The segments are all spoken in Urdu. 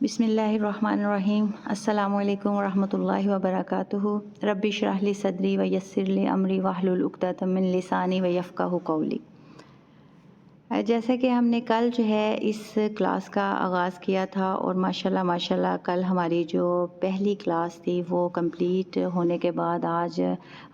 بسم اللہ الرحمن الرحیم۔ السلام علیکم ورحمۃ اللہ وبرکاتہ۔ رب اشرح لی صدری ویسر لی امری واحلل عقدۃ من لسانی ویفقہوا قولی۔ جیسا کہ ہم نے کل جو ہے اس کلاس کا آغاز کیا تھا اور ماشاءاللہ کل ہماری جو پہلی کلاس تھی وہ کمپلیٹ ہونے کے بعد آج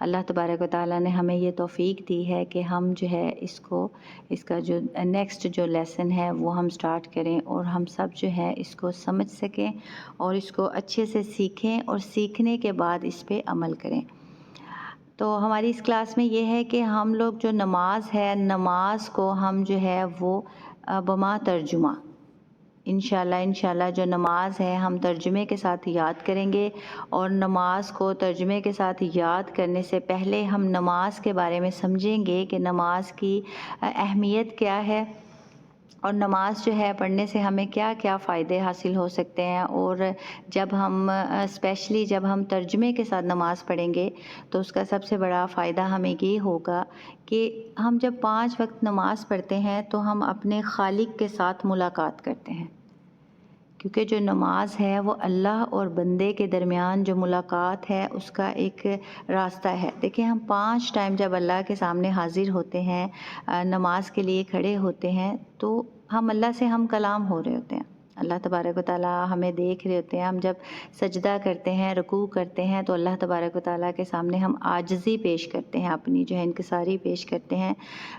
اللہ تبارک و تعالیٰ نے ہمیں یہ توفیق دی ہے کہ ہم جو ہے اس کا جو نیکسٹ جو لیسن ہے وہ ہم سٹارٹ کریں اور ہم سب جو ہے اس کو سمجھ سکیں اور اس کو اچھے سے سیکھیں اور سیکھنے کے بعد اس پہ عمل کریں۔ تو ہماری اس کلاس میں یہ ہے کہ ہم لوگ جو نماز کو ہم جو ہے وہ بما ترجمہ انشاءاللہ جو نماز ہے ہم ترجمے کے ساتھ یاد کریں گے، اور نماز کو ترجمے کے ساتھ یاد کرنے سے پہلے ہم نماز کے بارے میں سمجھیں گے کہ نماز کی اہمیت کیا ہے اور نماز جو ہے پڑھنے سے ہمیں کیا کیا فائدے حاصل ہو سکتے ہیں۔ اور جب ہم اسپیشلی جب ہم ترجمے کے ساتھ نماز پڑھیں گے تو اس کا سب سے بڑا فائدہ ہمیں یہ ہوگا کہ ہم جب 5 وقت نماز پڑھتے ہیں تو ہم اپنے خالق کے ساتھ ملاقات کرتے ہیں، کیونکہ جو نماز ہے وہ اللہ اور بندے کے درمیان جو ملاقات ہے اس کا ایک راستہ ہے۔ دیکھیں ہم 5 ٹائم جب اللہ کے سامنے حاضر ہوتے ہیں، نماز کے لیے کھڑے ہوتے ہیں، تو ہم اللہ سے ہم کلام ہو رہے ہوتے ہیں، اللہ تبارک و تعالیٰ ہمیں دیکھ رہے ہوتے ہیں۔ ہم جب سجدہ کرتے ہیں، رکوع کرتے ہیں، تو اللہ تبارک و تعالیٰ کے سامنے ہم عاجزی پیش کرتے ہیں، اپنی جو ہے انکساری پیش کرتے ہیں۔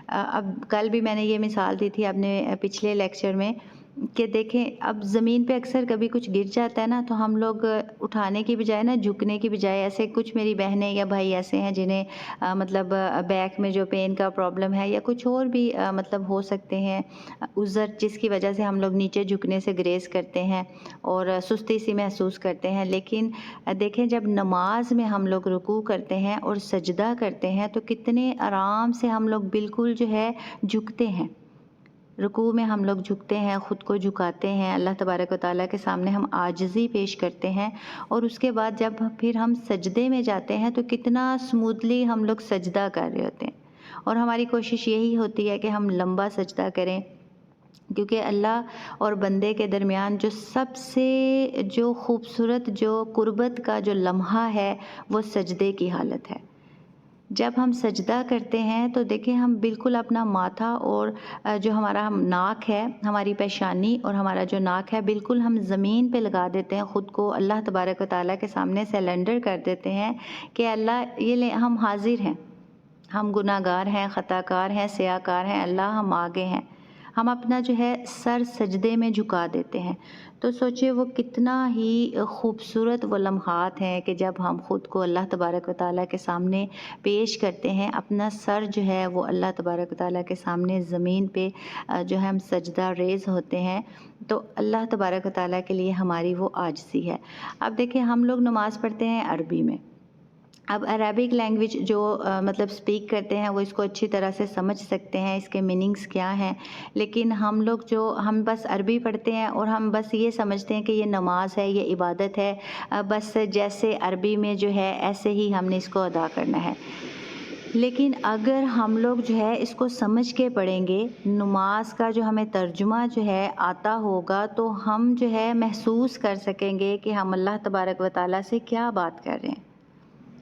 اب کل بھی میں نے یہ مثال دی تھی اپنے پچھلے لیکچر میں کہ دیکھیں اب زمین پہ اکثر کبھی کچھ گر جاتا ہے نا، تو ہم لوگ اٹھانے کی بجائے نا جھکنے کی بجائے، ایسے کچھ میری بہنیں یا بھائی ایسے ہیں جنہیں مطلب بیک میں جو پین کا پرابلم ہے یا کچھ اور بھی مطلب ہو سکتے ہیں عذر، جس کی وجہ سے ہم لوگ نیچے جھکنے سے گریز کرتے ہیں اور سستی سی محسوس کرتے ہیں۔ لیکن دیکھیں جب نماز میں ہم لوگ رکوع کرتے ہیں اور سجدہ کرتے ہیں تو کتنے آرام سے ہم لوگ بالکل جو ہے جھکتے ہیں۔ رکوع میں ہم لوگ جھکتے ہیں، خود کو جھکاتے ہیں، اللہ تبارک و تعالیٰ کے سامنے ہم عاجزی پیش کرتے ہیں، اور اس کے بعد جب پھر ہم سجدے میں جاتے ہیں تو کتنا اسموتھلی ہم لوگ سجدہ کر رہے ہوتے ہیں، اور ہماری کوشش یہی ہوتی ہے کہ ہم لمبا سجدہ کریں، کیونکہ اللہ اور بندے کے درمیان جو سب سے جو خوبصورت جو قربت کا جو لمحہ ہے وہ سجدے کی حالت ہے۔ جب ہم سجدہ کرتے ہیں تو دیکھیں ہم بالکل اپنا ماتھا اور جو ہمارا ناک ہے، ہماری پیشانی اور ہمارا جو ناک ہے، بالکل ہم زمین پہ لگا دیتے ہیں، خود کو اللہ تبارک و تعالیٰ کے سامنے سیلنڈر کر دیتے ہیں کہ اللہ یہ لیں، ہم حاضر ہیں، ہم گناہ گار ہیں، خطا کار ہیں، سیاہ کار ہیں، اللہ ہم آگے ہیں، ہم اپنا جو ہے سر سجدے میں جھکا دیتے ہیں۔ تو سوچئے وہ کتنا ہی خوبصورت وہ لمحات ہیں کہ جب ہم خود کو اللہ تبارک و تعالیٰ کے سامنے پیش کرتے ہیں، اپنا سر جو ہے وہ اللہ تبارک و تعالیٰ کے سامنے زمین پہ جو ہے ہم سجدہ ریز ہوتے ہیں، تو اللہ تبارک و تعالیٰ کے لیے ہماری وہ عاجزی ہے۔ اب دیکھیں ہم لوگ نماز پڑھتے ہیں عربی میں، اب عربک لینگویج جو مطلب سپیک کرتے ہیں وہ اس کو اچھی طرح سے سمجھ سکتے ہیں، اس کے میننگز کیا ہیں، لیکن ہم لوگ ہم بس عربی پڑھتے ہیں اور ہم بس یہ سمجھتے ہیں کہ یہ نماز ہے، یہ عبادت ہے، بس جیسے عربی میں جو ہے ایسے ہی ہم نے اس کو ادا کرنا ہے۔ لیکن اگر ہم لوگ جو ہے اس کو سمجھ کے پڑھیں گے، نماز کا جو ہمیں ترجمہ جو ہے آتا ہوگا، تو ہم جو ہے محسوس کر سکیں گے کہ ہم اللہ تبارک و تعالیٰ سے کیا بات کر رہے ہیں،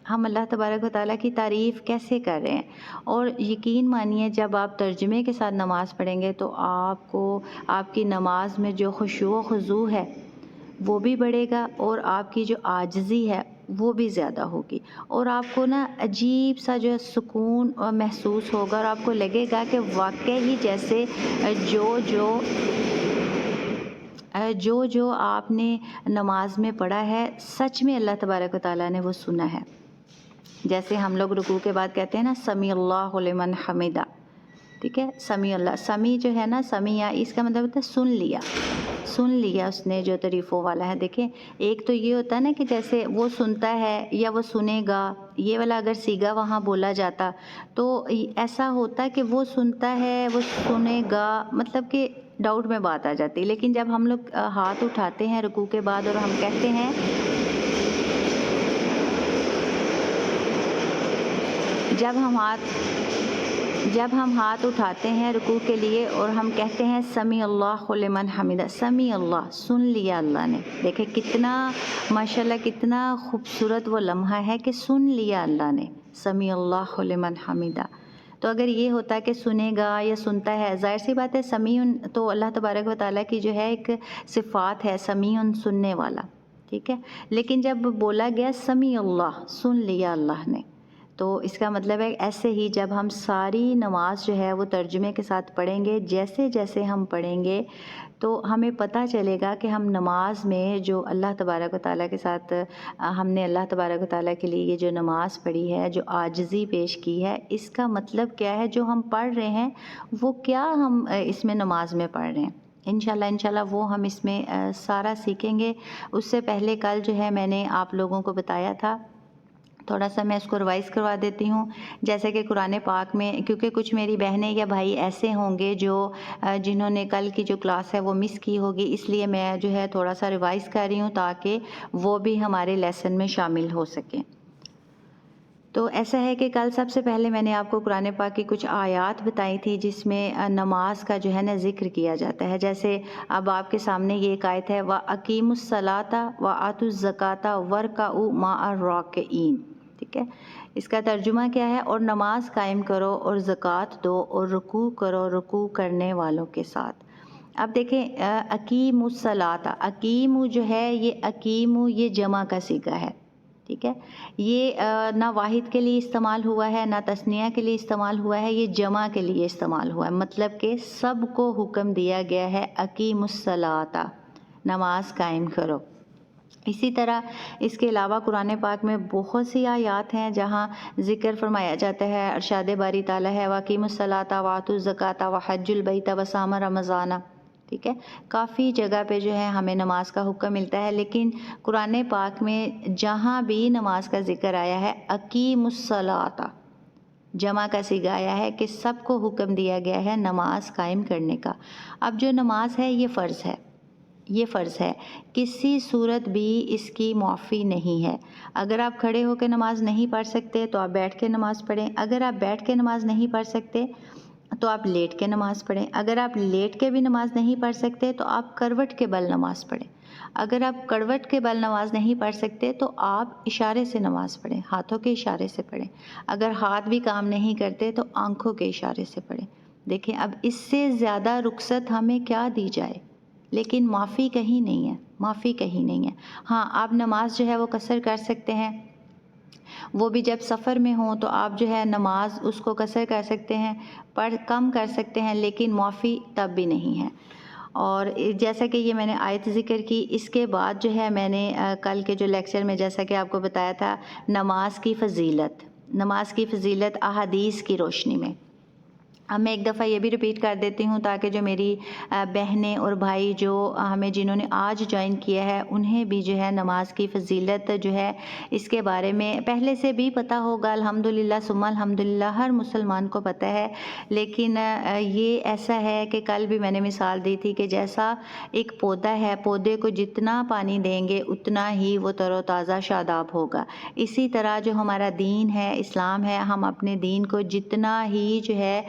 ہم اللہ تبارک و تعالیٰ کی تعریف کیسے کر رہے ہیں۔ اور یقین مانیے جب آپ ترجمے کے ساتھ نماز پڑھیں گے تو آپ کو آپ کی نماز میں جو خشوع و خضوع ہے وہ بھی بڑھے گا، اور آپ کی جو عاجزی ہے وہ بھی زیادہ ہوگی، اور آپ کو نا عجیب سا جو سکون محسوس ہوگا، اور آپ کو لگے گا کہ واقعی جیسے جو آپ نے نماز میں پڑھا ہے سچ میں اللہ تبارک و تعالیٰ نے وہ سنا ہے۔ جیسے ہم لوگ رکوع کے بعد کہتے ہیں نا سمیع اللہ لمن حمدہ، ٹھیک ہے، سمیع اللہ، سمیع جو ہے نا، سمیع اس کا مطلب ہوتا ہے سن لیا اس نے جو تعریفوں والا ہے۔ دیکھیں ایک تو یہ ہوتا ہے نا کہ جیسے وہ سنتا ہے یا وہ سنے گا، یہ والا اگر سیگا وہاں بولا جاتا تو ایسا ہوتا کہ وہ سنتا ہے، وہ سنے گا، مطلب کہ ڈاؤٹ میں بات آ جاتی۔ لیکن جب ہم لوگ ہاتھ اٹھاتے ہیں رکوع کے بعد اور ہم کہتے ہیں جب ہم ہاتھ جب ہم ہاتھ اٹھاتے ہیں رکوع کے لیے اور ہم کہتے ہیں سمیع اللہ لمن حمدہ، سمیع اللہ، سن لیا اللہ نے. دیکھیں کتنا ماشاءاللہ کتنا خوبصورت وہ لمحہ ہے کہ سن لیا اللہ نے، سمیع اللہ لمن حمدہ. تو اگر یہ ہوتا کہ سنے گا یا سنتا ہے، ظاہر سی بات ہے سمیع تو اللہ تبارک و تعالیٰ کی جو ہے ایک صفات ہے، سمیع سننے والا، ٹھیک ہے. لیکن جب بولا گیا سمیع اللہ، سن لیا اللہ نے، تو اس کا مطلب ہے ایسے ہی جب ہم ساری نماز جو ہے وہ ترجمے کے ساتھ پڑھیں گے، جیسے جیسے ہم پڑھیں گے تو ہمیں پتہ چلے گا کہ ہم نماز میں جو اللہ تبارک و تعالیٰ کے ساتھ ہم نے اللہ تبارک و تعالیٰ کے لیے یہ جو نماز پڑھی ہے، جو عاجزی پیش کی ہے، اس کا مطلب کیا ہے، جو ہم پڑھ رہے ہیں وہ کیا ہم اس میں نماز میں پڑھ رہے ہیں. انشاءاللہ وہ ہم اس میں سارا سیکھیں گے. اس سے پہلے کل جو ہے میں نے آپ لوگوں کو بتایا تھا، تھوڑا سا میں اس کو ریوائز کروا دیتی ہوں. جیسے کہ قرآن پاک میں، کیونکہ کچھ میری بہنیں یا بھائی ایسے ہوں گے جو جنہوں نے کل کی جو کلاس ہے وہ مس کی ہوگی، اس لیے میں جو ہے تھوڑا سا ریوائز کر رہی ہوں تاکہ وہ بھی ہمارے لیسن میں شامل ہو سکیں. تو ایسا ہے کہ کل سب سے پہلے میں نے آپ کو قرآن پاک کی کچھ آیات بتائی تھی جس میں نماز کا جو ہے نا ذکر کیا جاتا ہے. جیسے اب آپ کے سامنے یہ ایک آیت ہے، وَأَقِیمُوا الصَّلَاةَ وَآتُوا الزَّکَاةَ وَارْکَعُوا مَعَ الرَّاکِعِینَ. ٹھیک ہے، اس کا ترجمہ کیا ہے، اور نماز قائم کرو اور زکوٰۃ دو اور رکوع کرو رکوع کرنے والوں کے ساتھ. اب دیکھیں اقیموا الصلاۃ، اقیموا جو ہے یہ اقیموا یہ جمع کا صیغہ ہے، ٹھیک ہے. یہ نہ واحد کے لیے استعمال ہوا ہے، نہ تثنیہ کے لیے استعمال ہوا ہے، یہ جمع کے لیے استعمال ہوا ہے. مطلب کہ سب کو حکم دیا گیا ہے اقیموا الصلاۃ، نماز قائم کرو. اسی طرح اس کے علاوہ قرآن پاک میں بہت سی آیات ہیں جہاں ذکر فرمایا جاتا ہے، ارشاد باری تعالیٰ ہے وَأَقِیمُوا الصَّلَاةَ وَآتُوا الزَّکَاةَ وَحَجُّوا الْبَیْتَ وَصَامَ رمضان. ٹھیک ہے، کافی جگہ پہ جو ہے ہمیں نماز کا حکم ملتا ہے، لیکن قرآن پاک میں جہاں بھی نماز کا ذکر آیا ہے اقیموا الصلاۃ جمع کا صیغہ آیا ہے کہ سب کو حکم دیا گیا ہے نماز قائم کرنے کا. اب جو نماز ہے یہ فرض ہے، یہ فرض ہے، کسی صورت بھی اس کی معافی نہیں ہے. اگر آپ کھڑے ہو کے نماز نہیں پڑھ سکتے تو آپ بیٹھ کے نماز پڑھیں، اگر آپ بیٹھ کے نماز نہیں پڑھ سکتے تو آپ لیٹ کے نماز پڑھیں، اگر آپ لیٹ کے بھی نماز نہیں پڑھ سکتے تو آپ کروٹ کے بل نماز پڑھیں، اگر آپ کروٹ کے بل نماز نہیں پڑھ سکتے تو آپ اشارے سے نماز پڑھیں، ہاتھوں کے اشارے سے پڑھیں، اگر ہاتھ بھی کام نہیں کرتے تو آنکھوں کے اشارے سے پڑھیں. دیکھیں اب اس سے زیادہ رخصت ہمیں کیا دی جائے، لیکن معافی کہیں نہیں ہے، معافی کہیں نہیں ہے. ہاں آپ نماز جو ہے وہ قصر کر سکتے ہیں، وہ بھی جب سفر میں ہوں تو آپ جو ہے نماز اس کو قصر کر سکتے ہیں، پڑھ کم کر سکتے ہیں، لیکن معافی تب بھی نہیں ہے. اور جیسا کہ یہ میں نے آیت ذکر کی، اس کے بعد جو ہے میں نے کل کے جو لیکچر میں جیسا کہ آپ کو بتایا تھا نماز کی فضیلت، نماز کی فضیلت احادیث کی روشنی میں. اب میں ایک دفعہ یہ بھی ریپیٹ کر دیتی ہوں تاکہ جو میری بہنیں اور بھائی جو ہمیں جنہوں نے آج جوائن کیا ہے انہیں بھی جو ہے نماز کی فضیلت جو ہے اس کے بارے میں پہلے سے بھی پتہ ہوگا، الحمدللہ ثم الحمدللہ ہر مسلمان کو پتہ ہے. لیکن یہ ایسا ہے کہ کل بھی میں نے مثال دی تھی کہ جیسا ایک پودا ہے، پودے کو جتنا پانی دیں گے اتنا ہی وہ تر و تازہ شاداب ہوگا. اسی طرح جو ہمارا دین ہے، اسلام ہے، ہم اپنے دین کو جتنا ہی جو ہے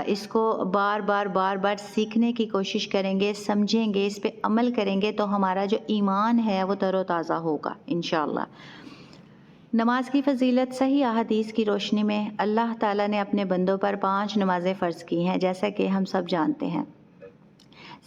اس کو بار بار سیکھنے کی کوشش کریں گے، سمجھیں گے، اس پہ عمل کریں گے تو ہمارا جو ایمان ہے وہ تر و تازہ ہوگا انشاءاللہ. نماز کی فضیلت صحیح احادیث کی روشنی میں اللہ تعالیٰ نے اپنے بندوں پر 5 نمازیں فرض کی ہیں، جیسا کہ ہم سب جانتے ہیں.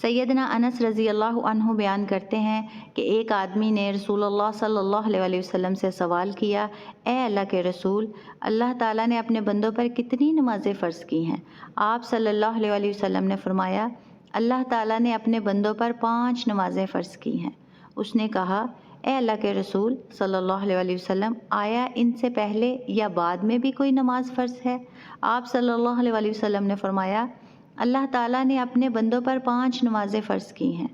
سیدنا انس رضی اللہ عنہ بیان کرتے ہیں کہ ایک آدمی نے رسول اللہ صلی اللہ علیہ وسلم سے سوال کیا، اے اللہ کے رسول، اللہ تعالیٰ نے اپنے بندوں پر کتنی نمازیں فرض کی ہیں؟ آپ صلی اللہ علیہ وسلم نے فرمایا، اللہ تعالیٰ نے اپنے بندوں پر 5 نمازیں فرض کی ہیں. اس نے کہا، اے اللہ کے رسول صلی اللہ علیہ وسلم، آیا ان سے پہلے یا بعد میں بھی کوئی نماز فرض ہے؟ آپ صلی اللہ علیہ وسلم نے فرمایا، اللہ تعالیٰ نے اپنے بندوں پر 5 نمازیں فرض کی ہیں.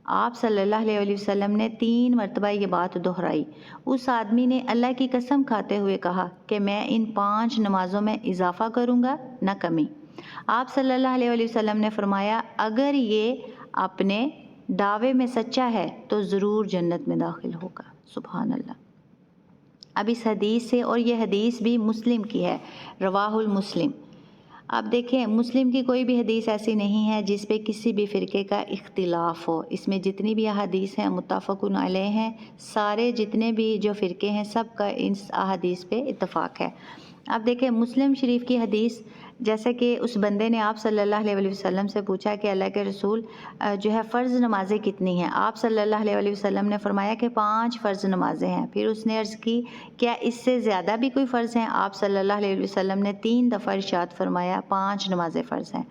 آپ صلی اللہ علیہ وسلم نے 3 مرتبہ یہ بات دہرائی. اس آدمی نے اللہ کی قسم کھاتے ہوئے کہا کہ میں ان 5 نمازوں میں اضافہ کروں گا نہ کمی. آپ صلی اللہ علیہ وسلم نے فرمایا، اگر یہ اپنے دعوے میں سچا ہے تو ضرور جنت میں داخل ہوگا. سبحان اللہ. اب اس حدیث سے، اور یہ حدیث بھی مسلم کی ہے، رواہ المسلم، آپ دیکھیں مسلم کی کوئی بھی حدیث ایسی نہیں ہے جس پہ کسی بھی فرقے کا اختلاف ہو. اس میں جتنی بھی احادیث ہیں متفقن علیہ ہیں. سارے جتنے بھی جو فرقے ہیں سب کا اس احادیث پہ اتفاق ہے. آپ دیکھیں مسلم شریف کی حدیث، جیسے کہ اس بندے نے آپ صلی اللہ علیہ وسلم سے پوچھا کہ اللہ کے رسول جو ہے فرض نمازیں کتنی ہیں؟ آپ صلی اللہ علیہ وسلم نے فرمایا کہ 5 فرض نمازیں ہیں. پھر اس نے عرض کی کیا اس سے زیادہ بھی کوئی فرض ہیں؟ آپ صلی اللہ علیہ وسلم نے 3 دفعہ ارشاد فرمایا 5 نمازیں فرض ہیں.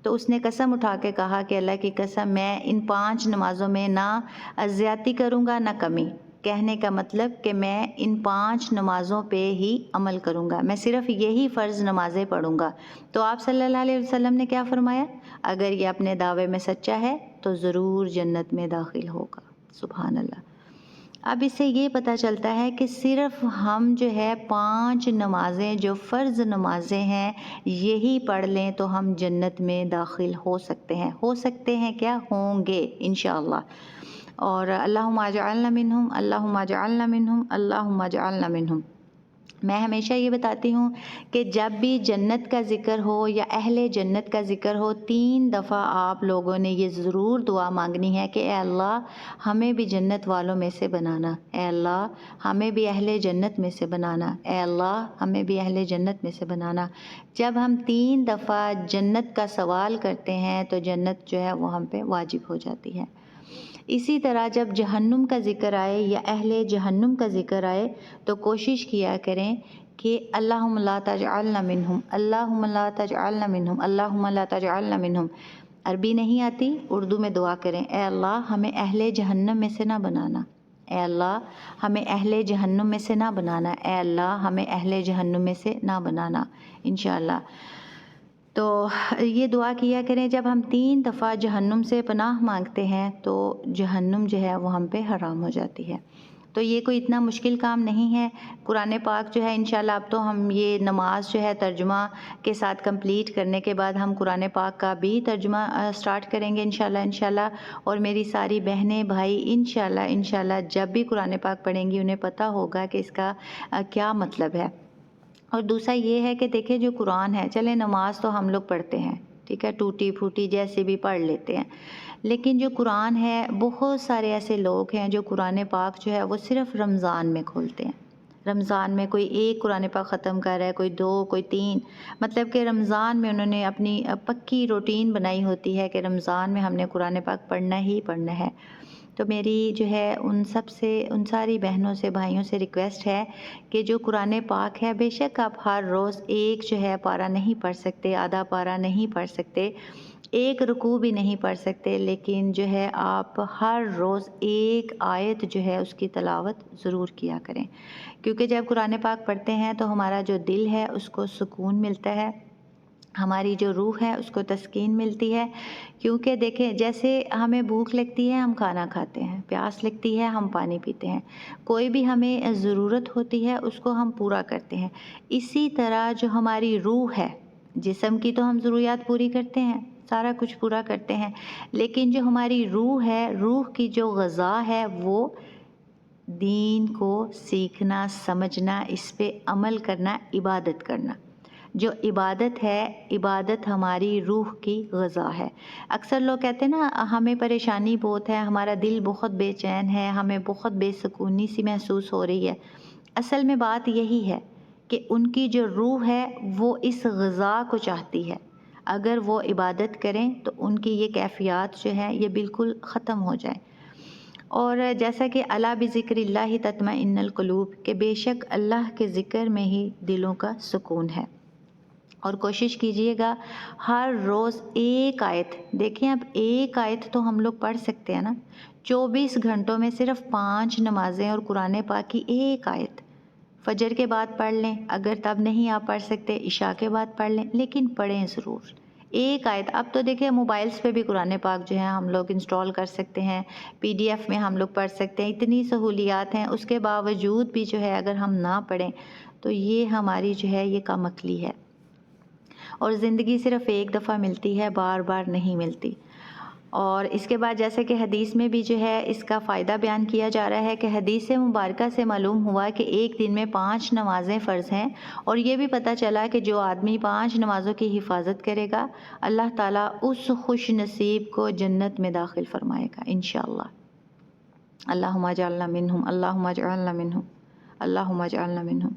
تو اس نے قسم اٹھا کے کہا کہ اللہ کی قسم میں ان 5 نمازوں میں نہ زیادتی کروں گا نہ کمی. کہنے کا مطلب کہ میں ان 5 نمازوں پہ ہی عمل کروں گا، میں صرف یہی فرض نمازیں پڑھوں گا. تو آپ صلی اللہ علیہ وسلم نے کیا فرمایا؟ اگر یہ اپنے دعوے میں سچا ہے تو ضرور جنت میں داخل ہوگا. سبحان اللہ. اب اس سے یہ پتہ چلتا ہے کہ صرف ہم جو ہے 5 نمازیں جو فرض نمازیں ہیں یہی پڑھ لیں تو ہم جنت میں داخل ہو سکتے ہیں. ہو سکتے ہیں کیا؟ ہوں گے انشاءاللہ. اور اللہم اجعلنا منہم، اللہم اجعلنا منہم، اللہم اجعلنا منہم. میں ہمیشہ یہ بتاتی ہوں کہ جب بھی جنت کا ذکر ہو یا اہل جنت کا ذکر ہو 3 دفعہ آپ لوگوں نے یہ ضرور دعا مانگنی ہے کہ اے اللہ ہمیں بھی جنت والوں میں سے بنانا، اے اللہ ہمیں بھی اہل جنت میں سے بنانا، اے اللہ ہمیں بھی اہل جنت میں سے بنانا. جب ہم 3 دفعہ جنت کا سوال کرتے ہیں تو جنت جو ہے وہ ہم پہ واجب ہو جاتی ہے. اسی طرح جب جہنم کا ذکر آئے یا اہل جہنم کا ذکر آئے تو کوشش کیا کریں کہ اللہم لا تجعلنا منہم، اللہم لا تجعلنا منہم، اللہم لا تجعلنا منہم. عربی نہیں آتی، اردو میں دعا کریں اے اللہ ہمیں اہل جہنم میں سے نہ بنانا، اے اللہ ہمیں اہل جہنم میں سے نہ بنانا، اے اللہ ہمیں اہل جہنم میں سے نہ بنانا انشاءاللہ. تو یہ دعا کیا کریں. جب ہم 3 دفعہ جہنم سے پناہ مانگتے ہیں تو جہنم جو ہے وہ ہم پہ حرام ہو جاتی ہے. تو یہ کوئی اتنا مشکل کام نہیں ہے. قرآن پاک جو ہے انشاءاللہ اب تو ہم یہ نماز جو ہے ترجمہ کے ساتھ کمپلیٹ کرنے کے بعد ہم قرآن پاک کا بھی ترجمہ سٹارٹ کریں گے انشاءاللہ. اور میری ساری بہنیں بھائی انشاءاللہ جب بھی قرآن پاک پڑھیں گی انہیں پتہ ہوگا کہ اس کا کیا مطلب ہے. اور دوسرا یہ ہے کہ دیکھیں جو قرآن ہے، چلے نماز تو ہم لوگ پڑھتے ہیں ٹھیک ہے، ٹوٹی پھوٹی جیسے بھی پڑھ لیتے ہیں، لیکن جو قرآن ہے بہت سارے ایسے لوگ ہیں جو قرآن پاک جو ہے وہ صرف رمضان میں کھولتے ہیں. رمضان میں کوئی 1 قرآن پاک ختم کر رہا ہے، کوئی 2، کوئی 3، مطلب کہ رمضان میں انہوں نے اپنی پکی روٹین بنائی ہوتی ہے کہ رمضان میں ہم نے قرآن پاک پڑھنا ہی پڑھنا ہے. تو میری جو ہے ان ساری بہنوں سے بھائیوں سے ریکویسٹ ہے کہ جو قرآن پاک ہے بے شک آپ ہر روز ایک جو ہے پارہ نہیں پڑھ سکتے، آدھا پارہ نہیں پڑھ سکتے، 1 رکوع بھی نہیں پڑھ سکتے، لیکن جو ہے آپ ہر روز 1 آیت جو ہے اس کی تلاوت ضرور کیا کریں. کیونکہ جب قرآن پاک پڑھتے ہیں تو ہمارا جو دل ہے اس کو سکون ملتا ہے، ہماری جو روح ہے اس کو تسکین ملتی ہے. کیونکہ دیکھیں جیسے ہمیں بھوک لگتی ہے ہم کھانا کھاتے ہیں، پیاس لگتی ہے ہم پانی پیتے ہیں، کوئی بھی ہمیں ضرورت ہوتی ہے اس کو ہم پورا کرتے ہیں. اسی طرح جو ہماری روح ہے، جسم کی تو ہم ضروریات پوری کرتے ہیں، سارا کچھ پورا کرتے ہیں، لیکن جو ہماری روح ہے، روح کی جو غذا ہے وہ دین کو سیکھنا، سمجھنا، اس پہ عمل کرنا، عبادت کرنا. جو عبادت ہے، عبادت ہماری روح کی غذا ہے. اکثر لوگ کہتے ہیں نا ہمیں پریشانی بہت ہے، ہمارا دل بہت بے چین ہے، ہمیں بہت بے سکونی سی محسوس ہو رہی ہے. اصل میں بات یہی ہے کہ ان کی جو روح ہے وہ اس غذا کو چاہتی ہے. اگر وہ عبادت کریں تو ان کی یہ کیفیات جو ہیں یہ بالکل ختم ہو جائیں. اور جیسا کہ الا بذکر اللہ تطمئن القلوب، کہ بے شک اللہ کے ذکر میں ہی دلوں کا سکون ہے. اور کوشش کیجئے گا ہر روز 1 آیت، دیکھیں اب 1 آیت تو ہم لوگ پڑھ سکتے ہیں نا، 24 گھنٹوں میں صرف 5 نمازیں اور قرآن پاک کی 1 آیت. فجر کے بعد پڑھ لیں، اگر تب نہیں آپ پڑھ سکتے عشاء کے بعد پڑھ لیں، لیکن پڑھیں ضرور 1 آیت. اب تو دیکھیں موبائلز پہ بھی قرآن پاک جو ہے ہم لوگ انسٹال کر سکتے ہیں، PDF میں ہم لوگ پڑھ سکتے ہیں، اتنی سہولیات ہیں. اس کے باوجود بھی جو ہے اگر ہم نہ پڑھیں تو یہ ہماری جو ہے یہ کم عقلی ہے. اور زندگی صرف 1 دفعہ ملتی ہے، بار بار نہیں ملتی. اور اس کے بعد جیسے کہ حدیث میں بھی جو ہے اس کا فائدہ بیان کیا جا رہا ہے کہ حدیث مبارکہ سے معلوم ہوا کہ ایک دن میں 5 نمازیں فرض ہیں، اور یہ بھی پتہ چلا کہ جو آدمی 5 نمازوں کی حفاظت کرے گا اللہ تعالیٰ اس خوش نصیب کو جنت میں داخل فرمائے گا انشاءاللہ۔ اللہم اجعلنا منہم، اللہم اجعلنا منہم، اللہم اجعلنا منہم۔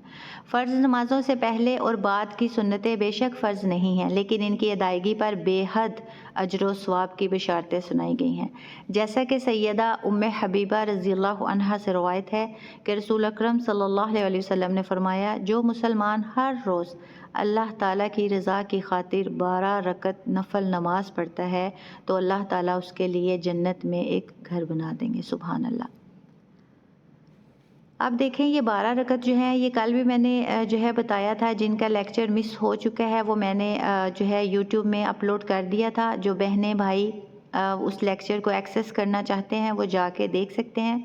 فرض نمازوں سے پہلے اور بعد کی سنتیں بے شک فرض نہیں ہیں، لیکن ان کی ادائیگی پر بے حد اجر و ثواب کی بشارتیں سنائی گئی ہیں، جیسا کہ سیدہ ام حبیبہ رضی اللہ عنہا سے روایت ہے کہ رسول اکرم صلی اللہ علیہ وسلم نے فرمایا، جو مسلمان ہر روز اللہ تعالیٰ کی رضا کی خاطر 12 رکعت نفل نماز پڑھتا ہے تو اللہ تعالیٰ اس کے لیے جنت میں ایک گھر بنا دیں گے۔ سبحان اللہ۔ اب دیکھیں یہ 12 رکعت جو ہیں، یہ کل بھی میں نے جو ہے بتایا تھا، جن کا لیکچر مس ہو چکا ہے وہ میں نے جو ہے یوٹیوب میں اپلوڈ کر دیا تھا۔ جو بہنیں بھائی اس لیکچر کو ایکسیس کرنا چاہتے ہیں وہ جا کے دیکھ سکتے ہیں،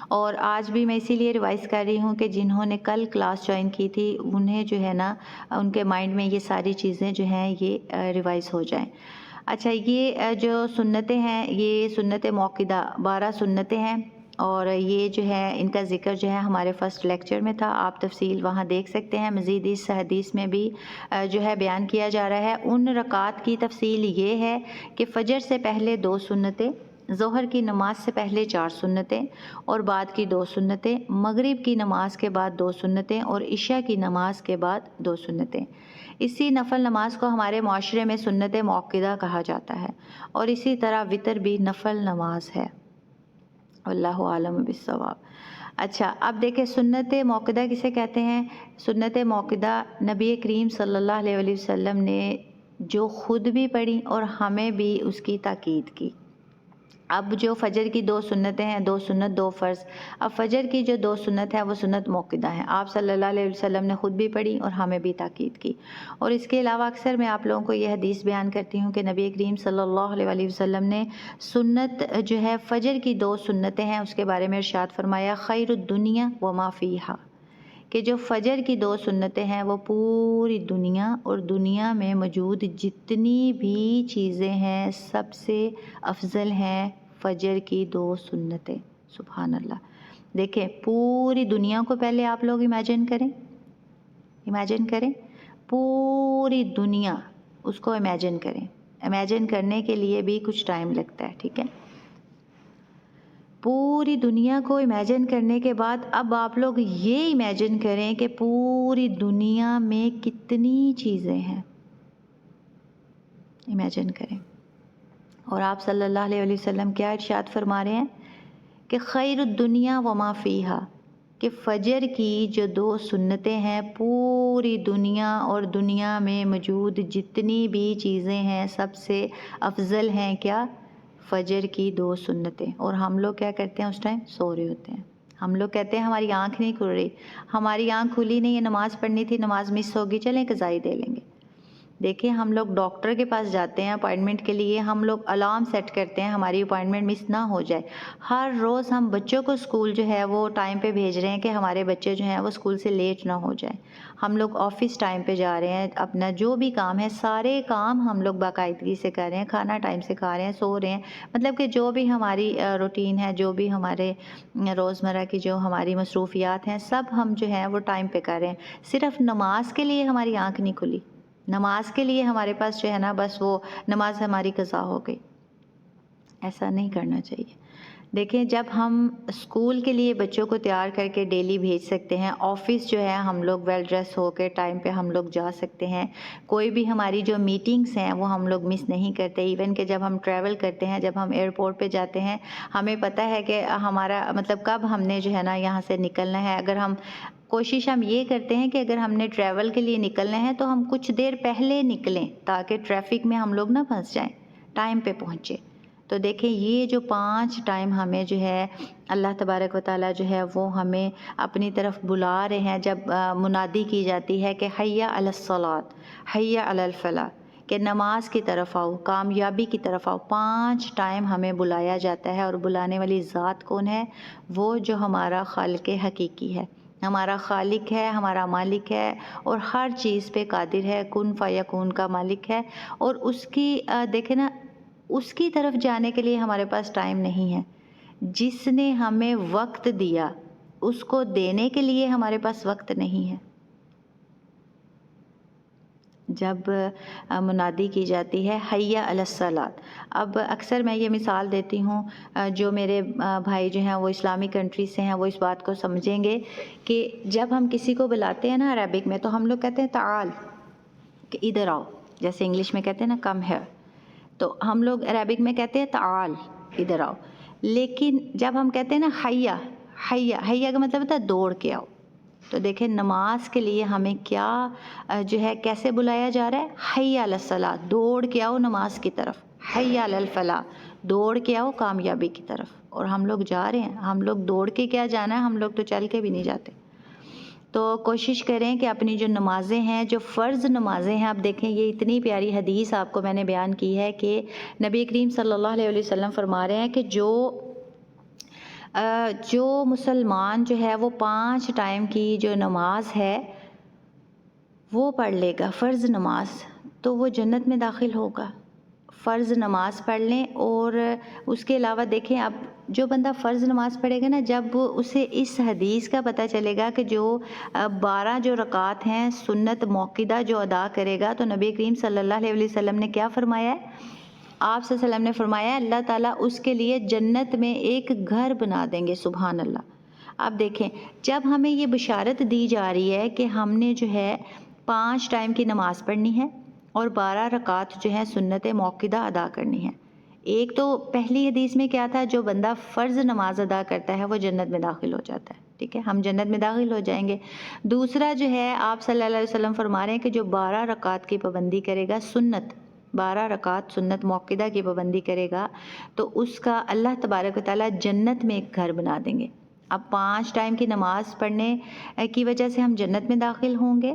اور آج بھی میں اسی لیے ریوائز کر رہی ہوں کہ جنہوں نے کل کلاس جوائن کی تھی انہیں جو ہے نا ان کے مائنڈ میں یہ ساری چیزیں جو ہیں یہ ریوائز ہو جائیں۔ اچھا، یہ جو سنتیں ہیں یہ سنت موقدہ 12 سنتیں ہیں، اور یہ جو ہے ان کا ذکر جو ہے ہمارے فرسٹ لیکچر میں تھا، آپ تفصیل وہاں دیکھ سکتے ہیں۔ مزید اس حدیث میں بھی جو ہے بیان کیا جا رہا ہے۔ ان رکعات کی تفصیل یہ ہے کہ فجر سے پہلے 2 سنتیں، ظہر کی نماز سے پہلے 4 سنتیں اور بعد کی 2 سنتیں، مغرب کی نماز کے بعد 2 سنتیں اور عشاء کی نماز کے بعد 2 سنتیں۔ اسی نفل نماز کو ہمارے معاشرے میں سنت موقدہ کہا جاتا ہے، اور اسی طرح وتر بھی نفل نماز ہے۔ اللہ عالم بالصواب۔ اچھا، اب دیکھیں سنت موقدہ کسے کہتے ہیں؟ سنت موقدہ نبی کریم صلی اللہ علیہ وسلم نے جو خود بھی پڑھی اور ہمیں بھی اس کی تاکید کی۔ اب جو فجر کی 2 سنتیں ہیں، 2 سنت 2 فرض، اب فجر کی جو 2 سنت ہے وہ سنت موقدہ ہیں، آپ صلی اللہ علیہ وسلم نے خود بھی پڑھی اور ہمیں بھی تاکید کی۔ اور اس کے علاوہ اکثر میں آپ لوگوں کو یہ حدیث بیان کرتی ہوں کہ نبی کریم صلی اللہ علیہ وسلم نے سنت جو ہے فجر کی 2 سنتیں ہیں اس کے بارے میں ارشاد فرمایا، خیر الدنیا وما فیہا، کہ جو فجر کی 2 سنتیں ہیں وہ پوری دنیا اور دنیا میں موجود جتنی بھی چیزیں ہیں سب سے افضل ہیں فجر کی 2 سنتیں۔ سبحان اللہ۔ دیکھیں پوری دنیا کو پہلے آپ لوگ امیجن کریں، پوری دنیا اس کو امیجن کریں۔ امیجن کرنے کے لیے بھی کچھ ٹائم لگتا ہے، ٹھیک ہے؟ پوری دنیا کو امیجن کرنے کے بعد اب آپ لوگ یہ امیجن کریں کہ پوری دنیا میں کتنی چیزیں ہیں، امیجن کریں۔ اور آپ صلی اللہ علیہ وسلم کیا ارشاد فرما رہے ہیں کہ خیر الدنیا وما فیہا، کہ فجر کی جو 2 سنتیں ہیں پوری دنیا اور دنیا میں موجود جتنی بھی چیزیں ہیں سب سے افضل ہیں کیا؟ فجر کی 2 سنتیں۔ اور ہم لوگ کیا کرتے ہیں اس ٹائم؟ سو رہے ہوتے ہیں۔ ہم لوگ کہتے ہیں ہماری آنکھ نہیں کھل رہی، ہماری آنکھ کھلی نہیں ہے، نماز پڑھنی تھی، نماز مس ہوگی، چلیں قضائی دے لیں گے۔ دیکھیں ہم لوگ ڈاکٹر کے پاس جاتے ہیں اپائنٹمنٹ کے لیے، ہم لوگ الارم سیٹ کرتے ہیں ہماری اپائنٹمنٹ مس نہ ہو جائے۔ ہر روز ہم بچوں کو اسکول جو ہے وہ ٹائم پہ بھیج رہے ہیں کہ ہمارے بچے جو ہیں وہ اسکول سے لیٹ نہ ہو جائیں۔ ہم لوگ آفس ٹائم پہ جا رہے ہیں، اپنا جو بھی کام ہے سارے کام ہم لوگ باقاعدگی سے کر رہے ہیں، کھانا ٹائم سے کھا رہے ہیں، سو رہے ہیں، مطلب کہ جو بھی ہماری روٹین ہے، جو بھی ہمارے روزمرہ کی جو ہماری مصروفیات ہیں سب ہم جو ہیں وہ ٹائم پہ کر رہے ہیں۔ صرف نماز کے لیے ہماری آنکھ نہیں کھلی، نماز کے لیے ہمارے پاس جو ہے نا بس وہ نماز ہماری قضا ہو گئی۔ ایسا نہیں کرنا چاہیے۔ دیکھیں جب ہم اسکول کے لیے بچوں کو تیار کر کے ڈیلی بھیج سکتے ہیں، آفس جو ہے ہم لوگ ویل ڈریس ہو کے ٹائم پہ ہم لوگ جا سکتے ہیں، کوئی بھی ہماری جو میٹنگس ہیں وہ ہم لوگ مس نہیں کرتے، ایون کہ جب ہم ٹریول کرتے ہیں، جب ہم ایئرپورٹ پہ جاتے ہیں ہمیں پتہ ہے کہ ہمارا مطلب کب ہم نے جو ہے نا یہاں سے نکلنا ہے۔ اگر ہم کوشش ہم یہ کرتے ہیں کہ اگر ہم نے ٹریول کے لیے نکلنا ہے تو ہم کچھ دیر پہلے نکلیں تاکہ ٹریفک میں ہم لوگ نہ پھنس جائیں، ٹائم پہ پہنچے۔ تو دیکھیں یہ جو 5 ٹائم ہمیں جو ہے اللہ تبارک و تعالیٰ جو ہے وہ ہمیں اپنی طرف بلا رہے ہیں، جب منادی کی جاتی ہے کہ حی علی الصلاۃ، حی علی الفلاح، کہ نماز کی طرف آؤ، کامیابی کی طرف آؤ، 5 ٹائم ہمیں بلایا جاتا ہے۔ اور بلانے والی ذات کون ہے؟ وہ جو ہمارا خالق حقیقی ہے، ہمارا خالق ہے، ہمارا مالک ہے، اور ہر چیز پہ قادر ہے، کن فیکون کا مالک ہے۔ اور اس کی دیکھیں نا اس کی طرف جانے کے لیے ہمارے پاس ٹائم نہیں ہے. جس نے ہمیں وقت دیا اس کو دینے کے لیے ہمارے پاس وقت نہیں ہے. جب منادی کی جاتی ہے حی علی الصلاۃ، اب اکثر میں یہ مثال دیتی ہوں، جو میرے بھائی جو ہیں وہ اسلامی کنٹری سے ہیں وہ اس بات کو سمجھیں گے کہ جب ہم کسی کو بلاتے ہیں نا عربک میں، تو ہم لوگ کہتے ہیں تعال، کہ ادھر آؤ، جیسے انگلش میں کہتے ہیں نا کم ہیئر، تو ہم لوگ عربک میں کہتے ہیں تعال، ادھر آؤ. لیکن جب ہم کہتے ہیں نا حیا، حیا کا مطلب ہوتا ہے دوڑ کے آؤ. تو دیکھیں نماز کے لیے ہمیں کیا جو ہے کیسے بلایا جا رہا ہے، حی علی الصلاۃ، دوڑ کے آؤ نماز کی طرف، حی علی الفلاح، دوڑ کے آؤ کامیابی کی طرف. اور ہم لوگ جا رہے ہیں، ہم لوگ دوڑ کے کیا جانا ہے، ہم لوگ تو چل کے بھی نہیں جاتے. تو کوشش کریں کہ اپنی جو نمازیں ہیں، جو فرض نمازیں ہیں، آپ دیکھیں یہ اتنی پیاری حدیث آپ کو میں نے بیان کی ہے کہ نبی کریم صلی اللہ علیہ وسلم فرما رہے ہیں کہ جو مسلمان جو ہے وہ 5 ٹائم کی جو نماز ہے وہ پڑھ لے گا، فرض نماز، تو وہ جنت میں داخل ہوگا. فرض نماز پڑھ لیں. اور اس کے علاوہ دیکھیں اب جو بندہ فرض نماز پڑھے گا نا، جب اسے اس حدیث کا پتہ چلے گا کہ جو 12 جو رکعات ہیں سنت موقدہ جو ادا کرے گا، تو نبی کریم صلی اللہ علیہ وسلم نے کیا فرمایا ہے، آپ صلی اللہ علیہ وسلم نے فرمایا اللہ تعالیٰ اس کے لیے جنت میں ایک گھر بنا دیں گے. سبحان اللہ. اب دیکھیں جب ہمیں یہ بشارت دی جا رہی ہے کہ ہم نے جو ہے 5 ٹائم کی نماز پڑھنی ہے اور 12 رکعات جو ہے سنت موقدہ ادا کرنی ہے. ایک تو پہلی حدیث میں کیا تھا، جو بندہ فرض نماز ادا کرتا ہے وہ جنت میں داخل ہو جاتا ہے. ٹھیک ہے، ہم جنت میں داخل ہو جائیں گے. دوسرا جو ہے آپ صلی اللہ علیہ وسلم فرما رہے ہیں کہ جو 12 رکعات کی پابندی کرے گا، سنت 12 رکعات سنت موقدہ کی پابندی کرے گا، تو اس کا اللہ تبارک و تعالیٰ جنت میں ایک گھر بنا دیں گے. اب 5 ٹائم کی نماز پڑھنے کی وجہ سے ہم جنت میں داخل ہوں گے،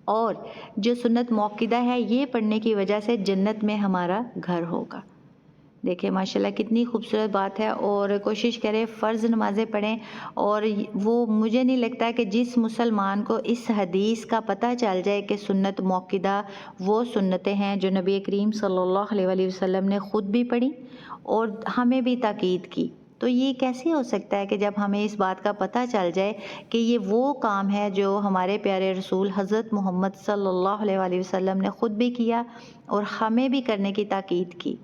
اور جو سنت موقدہ ہے یہ پڑھنے کی وجہ سے جنت میں ہمارا گھر ہوگا. دیکھیں ماشاءاللہ کتنی خوبصورت بات ہے. اور کوشش کریں فرض نمازیں پڑھیں. اور وہ مجھے نہیں لگتا کہ جس مسلمان کو اس حدیث کا پتہ چل جائے کہ سنت موقدہ وہ سنتیں ہیں جو نبی کریم صلی اللہ علیہ وسلم نے خود بھی پڑھی اور ہمیں بھی تاکید کی، تو یہ کیسے ہو سکتا ہے کہ جب ہمیں اس بات کا پتہ چل جائے کہ یہ وہ کام ہے جو ہمارے پیارے رسول حضرت محمد صلی اللہ علیہ وسلم نے خود بھی کیا اور ہمیں بھی کرنے کی تاکید کی،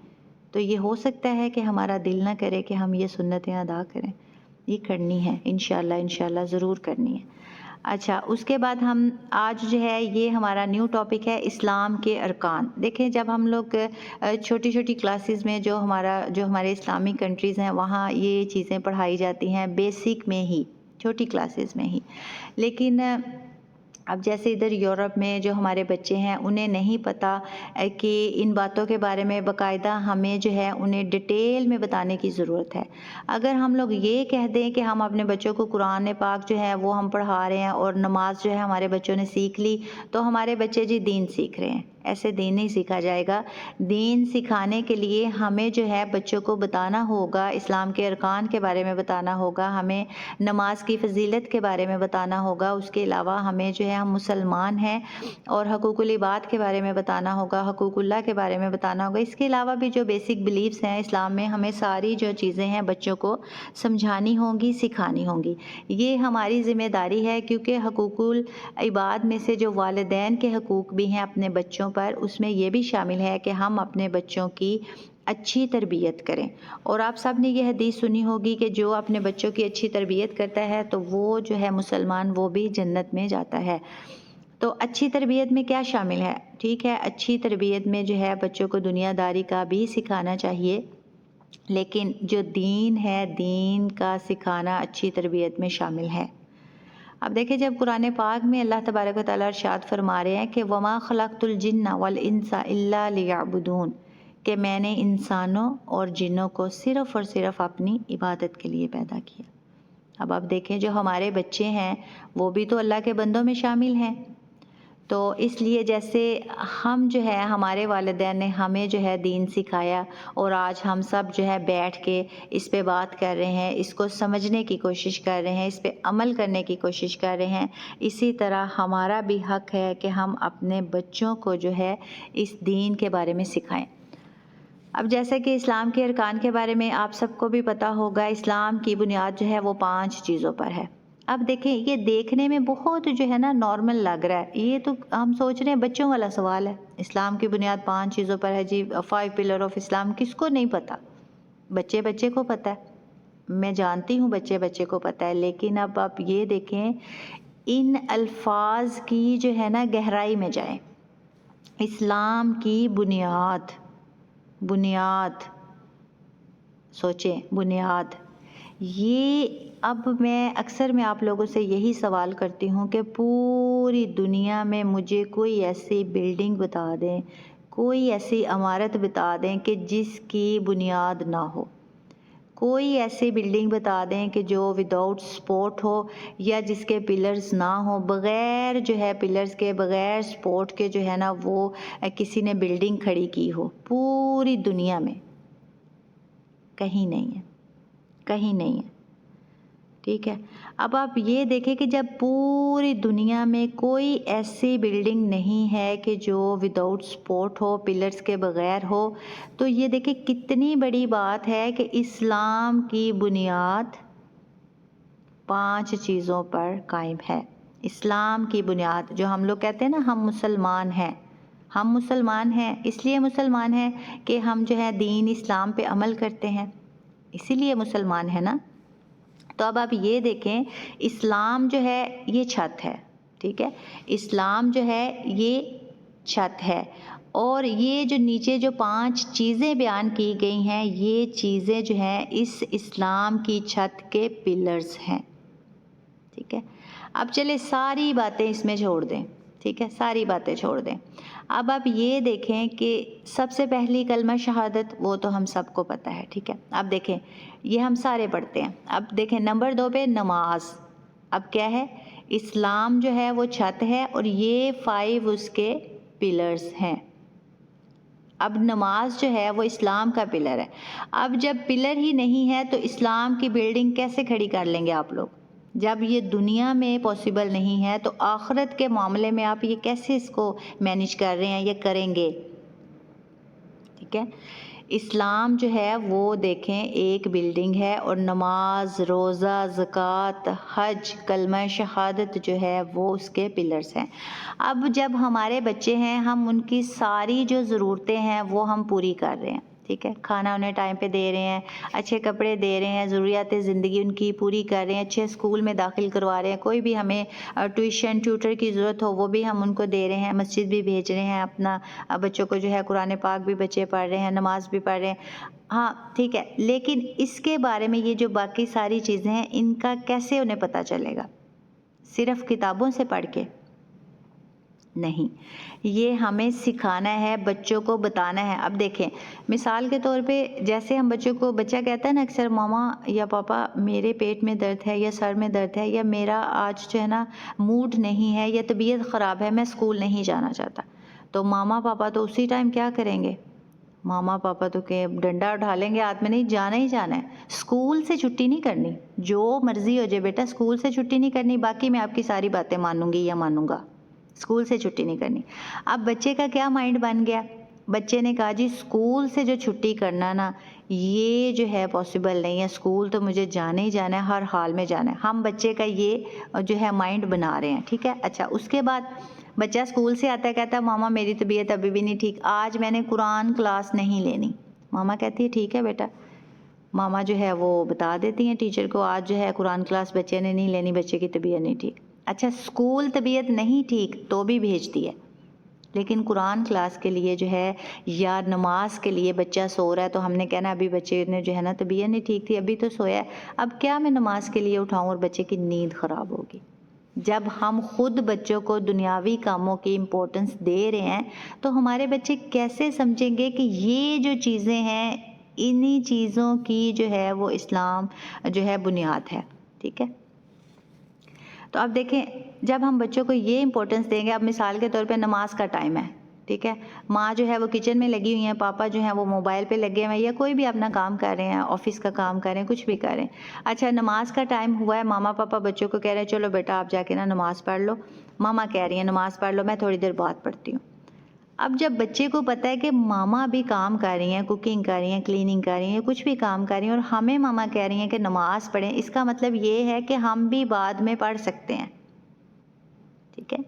تو یہ ہو سکتا ہے کہ ہمارا دل نہ کرے کہ ہم یہ سنتیں ادا کریں. یہ کرنی ہے انشاءاللہ ضرور کرنی ہے. اچھا، اس کے بعد ہم آج جو ہے یہ ہمارا نیو ٹاپک ہے اسلام کے ارکان. دیکھیں جب ہم لوگ چھوٹی چھوٹی کلاسز میں جو ہمارے اسلامی کنٹریز ہیں وہاں یہ چیزیں پڑھائی جاتی ہیں بیسک میں ہی، چھوٹی کلاسز میں ہی. لیکن اب جیسے ادھر یورپ میں جو ہمارے بچے ہیں انہیں نہیں پتہ کہ ان باتوں کے بارے میں باقاعدہ ہمیں جو ہے انہیں ڈیٹیل میں بتانے کی ضرورت ہے. اگر ہم لوگ یہ کہہ دیں کہ ہم اپنے بچوں کو قرآن پاک جو ہے وہ ہم پڑھا رہے ہیں اور نماز جو ہے ہمارے بچوں نے سیکھ لی، تو ہمارے بچے جی دین سیکھ رہے ہیں. ایسے دین نہیں سیکھا جائے گا. دین سکھانے کے لیے ہمیں جو ہے بچوں کو بتانا ہوگا، اسلام کے ارکان کے بارے میں بتانا ہوگا، ہمیں نماز کی فضیلت کے بارے میں بتانا ہوگا. اس کے علاوہ ہمیں جو ہے ہم مسلمان ہیں اور حقوق العباد کے بارے میں بتانا ہوگا، حقوق اللہ کے بارے میں بتانا ہوگا. اس کے علاوہ بھی جو بیسک بلیفز ہیں اسلام میں، ہمیں ساری جو چیزیں ہیں بچوں کو سمجھانی ہوں گی، سکھانی ہوں گی. یہ ہماری ذمہ داری ہے، کیونکہ حقوق العباد میں سے جو والدین کے حقوق بھی ہیں اپنے بچوں پر، اس میں یہ بھی شامل ہے کہ ہم اپنے بچوں کی اچھی تربیت کریں. اور آپ سب نے یہ حدیث سنی ہوگی کہ جو اپنے بچوں کی اچھی تربیت کرتا ہے تو وہ جو ہے مسلمان وہ بھی جنت میں جاتا ہے. تو اچھی تربیت میں کیا شامل ہے؟ ٹھیک ہے، اچھی تربیت میں جو ہے بچوں کو دنیا داری کا بھی سکھانا چاہیے، لیکن جو دین ہے دین کا سکھانا اچھی تربیت میں شامل ہے. اب دیکھیں جب قرآن پاک میں اللہ تبارک و تعالیٰ ارشاد فرما رہے ہیں کہ وَمَا خَلَقْتُ الْجِنَّ وَالْإِنسَ إِلَّا لِيَعْبُدُونَ، کہ میں نے انسانوں اور جنوں کو صرف اور صرف اپنی عبادت کے لیے پیدا کیا. اب آپ دیکھیں جو ہمارے بچے ہیں وہ بھی تو اللہ کے بندوں میں شامل ہیں. تو اس لیے جیسے ہم جو ہے ہمارے والدین نے ہمیں جو ہے دین سکھایا اور آج ہم سب جو ہے بیٹھ کے اس پہ بات کر رہے ہیں، اس کو سمجھنے کی کوشش کر رہے ہیں، اس پہ عمل کرنے کی کوشش کر رہے ہیں، اسی طرح ہمارا بھی حق ہے کہ ہم اپنے بچوں کو جو ہے اس دین کے بارے میں سکھائیں. اب جیسے کہ اسلام کے ارکان کے بارے میں آپ سب کو بھی پتہ ہوگا، اسلام کی بنیاد جو ہے وہ 5 چیزوں پر ہے۔ اب دیکھیں یہ دیکھنے میں بہت جو ہے نا نارمل لگ رہا ہے، یہ تو ہم سوچ رہے ہیں بچوں والا سوال ہے، اسلام کی بنیاد 5 چیزوں پر ہے جی، 5 پلر آف اسلام، کس کو نہیں پتہ؟ بچے کو پتہ ہے، میں جانتی ہوں بچے کو پتہ ہے، لیکن اب آپ یہ دیکھیں ان الفاظ کی جو ہے نا گہرائی میں جائیں۔ اسلام کی بنیاد سوچیں، بنیاد یہ اب میں آپ لوگوں سے یہی سوال کرتی ہوں کہ پوری دنیا میں مجھے کوئی ایسی بلڈنگ بتا دیں، کوئی ایسی عمارت بتا دیں کہ جس کی بنیاد نہ ہو، کوئی ایسی بلڈنگ بتا دیں کہ جو وداؤٹ سپورٹ ہو یا جس کے پلرز نہ ہو، بغیر جو ہے پلرز کے، بغیر سپورٹ کے جو ہے نا وہ کسی نے بلڈنگ کھڑی کی ہو، پوری دنیا میں کہیں نہیں ہے، ٹھیک ہے۔ اب آپ یہ دیکھیں کہ جب پوری دنیا میں کوئی ایسی بلڈنگ نہیں ہے کہ جو وداؤٹ سپورٹ ہو، پلرز کے بغیر ہو، تو یہ دیکھیں کتنی بڑی بات ہے کہ اسلام کی بنیاد 5 چیزوں پر قائم ہے۔ اسلام کی بنیاد، جو ہم لوگ کہتے ہیں نا ہم مسلمان ہیں، اس لیے مسلمان ہیں کہ ہم جو ہے دین اسلام پہ عمل کرتے ہیں، اسی لیے مسلمان ہیں نا۔ تو اب آپ یہ دیکھیں اسلام جو ہے یہ چھت ہے، ٹھیک ہے، اسلام جو ہے یہ چھت ہے، اور یہ جو نیچے جو 5 چیزیں بیان کی گئی ہیں، یہ چیزیں جو ہیں اس اسلام کی چھت کے پلرز ہیں، ٹھیک ہے۔ اب چلے ساری باتیں اس میں چھوڑ دیں، ٹھیک ہے، ساری باتیں چھوڑ دیں۔ اب آپ یہ دیکھیں کہ سب سے پہلی کلمہ شہادت، وہ تو ہم سب کو پتہ ہے، ٹھیک ہے۔ اب دیکھیں یہ ہم سارے پڑھتے ہیں۔ اب دیکھیں نمبر 2 پہ نماز، اب کیا ہے؟ اسلام جو ہے وہ چھت ہے اور یہ 5 اس کے پلرز ہیں۔ اب نماز جو ہے وہ اسلام کا پلر ہے۔ اب جب پلر ہی نہیں ہے تو اسلام کی بلڈنگ کیسے کھڑی کر لیں گے آپ لوگ؟ جب یہ دنیا میں پاسبل نہیں ہے تو آخرت کے معاملے میں آپ یہ کیسے اس کو مینیج کر رہے ہیں یا کریں گے؟ ٹھیک ہے، اسلام جو ہے وہ دیکھیں ایک بلڈنگ ہے، اور نماز، روزہ، زکوٰۃ، حج، کلمہ شہادت جو ہے وہ اس کے پلرز ہیں۔ اب جب ہمارے بچے ہیں، ہم ان کی ساری جو ضرورتیں ہیں وہ ہم پوری کر رہے ہیں، ٹھیک ہے، کھانا انہیں ٹائم پہ دے رہے ہیں، اچھے کپڑے دے رہے ہیں، ضروریات زندگی ان کی پوری کر رہے ہیں، اچھے اسکول میں داخل کروا رہے ہیں، کوئی بھی ہمیں ٹیوشن ٹیوٹر کی ضرورت ہو وہ بھی ہم ان کو دے رہے ہیں، مسجد بھی بھیج رہے ہیں، اپنا بچوں کو جو ہے قرآن پاک بھی بچے پڑھ رہے ہیں، نماز بھی پڑھ رہے ہیں، ہاں ٹھیک ہے، لیکن اس کے بارے میں یہ جو باقی ساری چیزیں ہیں ان کا کیسے انہیں پتہ چلے گا؟ صرف کتابوں سے پڑھ کے نہیں، یہ ہمیں سکھانا ہے، بچوں کو بتانا ہے۔ اب دیکھیں مثال کے طور پہ جیسے ہم بچوں کو، بچہ کہتا ہے نا اکثر ماما یا پاپا میرے پیٹ میں درد ہے یا سر میں درد ہے یا میرا آج جو ہے نا موڈ نہیں ہے یا طبیعت خراب ہے، میں اسکول نہیں جانا چاہتا، تو ماما پاپا تو اسی ٹائم کیا کریں گے؟ ماما پاپا تو کہ ڈنڈا اٹھا لیں گے ہاتھ میں، نہیں جانا ہی جانا ہے، اسکول سے چھٹی نہیں کرنی، جو مرضی ہو جائے بیٹا اسکول سے چھٹی نہیں کرنی، باقی میں آپ کی ساری باتیں مانوں گی یا مانوں گا، اسکول سے چھٹی نہیں کرنی۔ اب بچے کا کیا مائنڈ بن گیا؟ بچے نے کہا جی اسکول سے جو چھٹی کرنا نا یہ جو ہے پاسبل نہیں ہے، اسکول تو مجھے جانا ہی جانا ہے، ہر حال میں جانا ہے، ہم بچے کا یہ جو ہے مائنڈ بنا رہے ہیں، ٹھیک ہے۔ اچھا اس کے بعد بچہ اسکول سے آتا ہے، کہتا ہے ماما میری طبیعت ابھی بھی نہیں ٹھیک، آج میں نے قرآن کلاس نہیں لینی، ماما کہتی ہے ٹھیک ہے بیٹا، ماما جو ہے وہ بتا دیتی ہیں ٹیچر کو آج جو ہے قرآن کلاس بچے نے نہیں لینی، بچے کی طبیعت نہیں ٹھیک۔ اچھا اسکول طبیعت نہیں ٹھیک تو بھی بھیجتی ہے، لیکن قرآن کلاس کے لیے جو ہے یا نماز کے لیے بچہ سو رہا ہے تو ہم نے کہنا ابھی بچے نے جو ہے نا طبیعت نہیں ٹھیک تھی ابھی تو سویا ہے، اب کیا میں نماز کے لیے اٹھاؤں اور بچے کی نیند خراب ہوگی؟ جب ہم خود بچوں کو دنیاوی کاموں کی امپورٹنس دے رہے ہیں تو ہمارے بچے کیسے سمجھیں گے کہ یہ جو چیزیں ہیں انہی چیزوں کی جو ہے وہ اسلام جو ہے بنیاد ہے، ٹھیک ہے۔ تو اب دیکھیں جب ہم بچوں کو یہ امپورٹنس دیں گے، اب مثال کے طور پہ نماز کا ٹائم ہے، ٹھیک ہے، ماں جو ہے وہ کچن میں لگی ہوئی ہیں، پاپا جو ہیں وہ موبائل پہ لگے ہوئے ہیں یا کوئی بھی اپنا کام کر رہے ہیں، آفس کا کام کر رہے ہیں، کچھ بھی کر رہے ہیں۔ اچھا نماز کا ٹائم ہوا ہے، ماما پاپا بچوں کو کہہ رہے ہیں چلو بیٹا آپ جا کے نا نماز پڑھ لو، ماما کہہ رہی ہیں نماز پڑھ لو میں تھوڑی دیر بعد پڑھتی ہوں۔ اب جب بچے کو پتہ ہے کہ ماما بھی کام کر رہی ہیں، کوکنگ کر رہی ہیں، کلیننگ کر رہی ہیں، کچھ بھی کام کر رہی ہیں اور ہمیں ماما کہہ رہی ہیں کہ نماز پڑھیں، اس کا مطلب یہ ہے کہ ہم بھی بعد میں پڑھ سکتے ہیں، ٹھیک ہے؟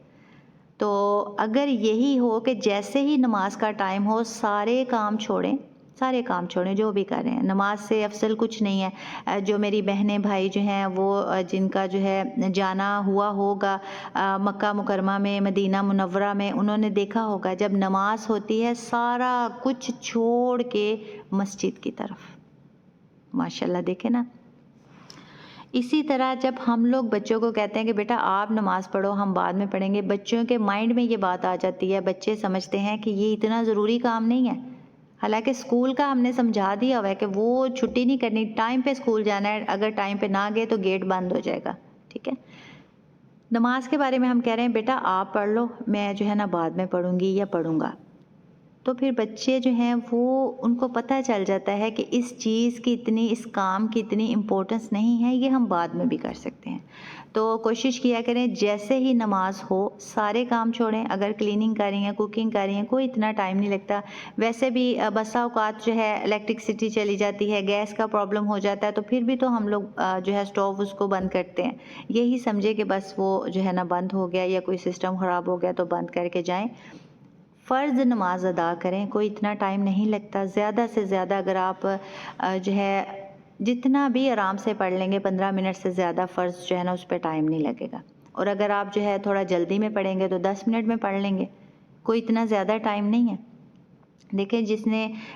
تو اگر یہی ہو کہ جیسے ہی نماز کا ٹائم ہو سارے کام چھوڑیں جو بھی کر رہے ہیں، نماز سے افضل کچھ نہیں ہے۔ جو میری بہنیں بھائی جو ہیں وہ جن کا جو ہے جانا ہوا ہوگا مکہ مکرمہ میں، مدینہ منورہ میں، انہوں نے دیکھا ہوگا جب نماز ہوتی ہے سارا کچھ چھوڑ کے مسجد کی طرف، ماشاءاللہ دیکھیں نا۔ اسی طرح جب ہم لوگ بچوں کو کہتے ہیں کہ بیٹا آپ نماز پڑھو، ہم بعد میں پڑھیں گے، بچوں کے مائنڈ میں یہ بات آ جاتی ہے، بچے سمجھتے ہیں کہ یہ اتنا ضروری کام نہیں ہے، حالانکہ اسکول کا ہم نے سمجھا دیا ہوا ہے کہ وہ چھٹی نہیں کرنی، ٹائم پہ اسکول جانا ہے، اگر ٹائم پہ نہ گئے تو گیٹ بند ہو جائے گا، ٹھیک ہے؟ نماز کے بارے میں ہم کہہ رہے ہیں بیٹا آپ پڑھ لو، میں جو ہے نا بعد میں پڑھوں گی یا پڑھوں گا، تو پھر بچے جو ہیں وہ ان کو پتہ چل جاتا ہے کہ اس چیز کی اتنی، اس کام کی اتنی امپورٹنس نہیں ہے، یہ ہم بعد میں بھی کر سکتے ہیں۔ تو کوشش کیا کریں جیسے ہی نماز ہو سارے کام چھوڑیں، اگر کلیننگ کر رہی ہیں، کوکنگ کر رہی ہیں، کوئی اتنا ٹائم نہیں لگتا، ویسے بھی بسا اوقات جو ہے الیکٹرکسٹی چلی جاتی ہے، گیس کا پرابلم ہو جاتا ہے، تو پھر بھی تو ہم لوگ جو ہے اسٹوو اس کو بند کرتے ہیں، یہی سمجھے کہ بس وہ جو ہے نا بند ہو گیا یا کوئی سسٹم خراب ہو گیا تو بند کر کے جائیں۔ فرض نماز ادا کریں، کوئی اتنا ٹائم نہیں لگتا، زیادہ سے زیادہ اگر آپ جو ہے جتنا بھی آرام سے پڑھ لیں گے 15 منٹ سے زیادہ فرض جو ہے نا اس پہ ٹائم نہیں لگے گا، اور اگر آپ جو ہے تھوڑا جلدی میں پڑھیں گے تو 10 منٹ میں پڑھ لیں گے، کوئی اتنا زیادہ ٹائم نہیں ہے۔ دیکھیں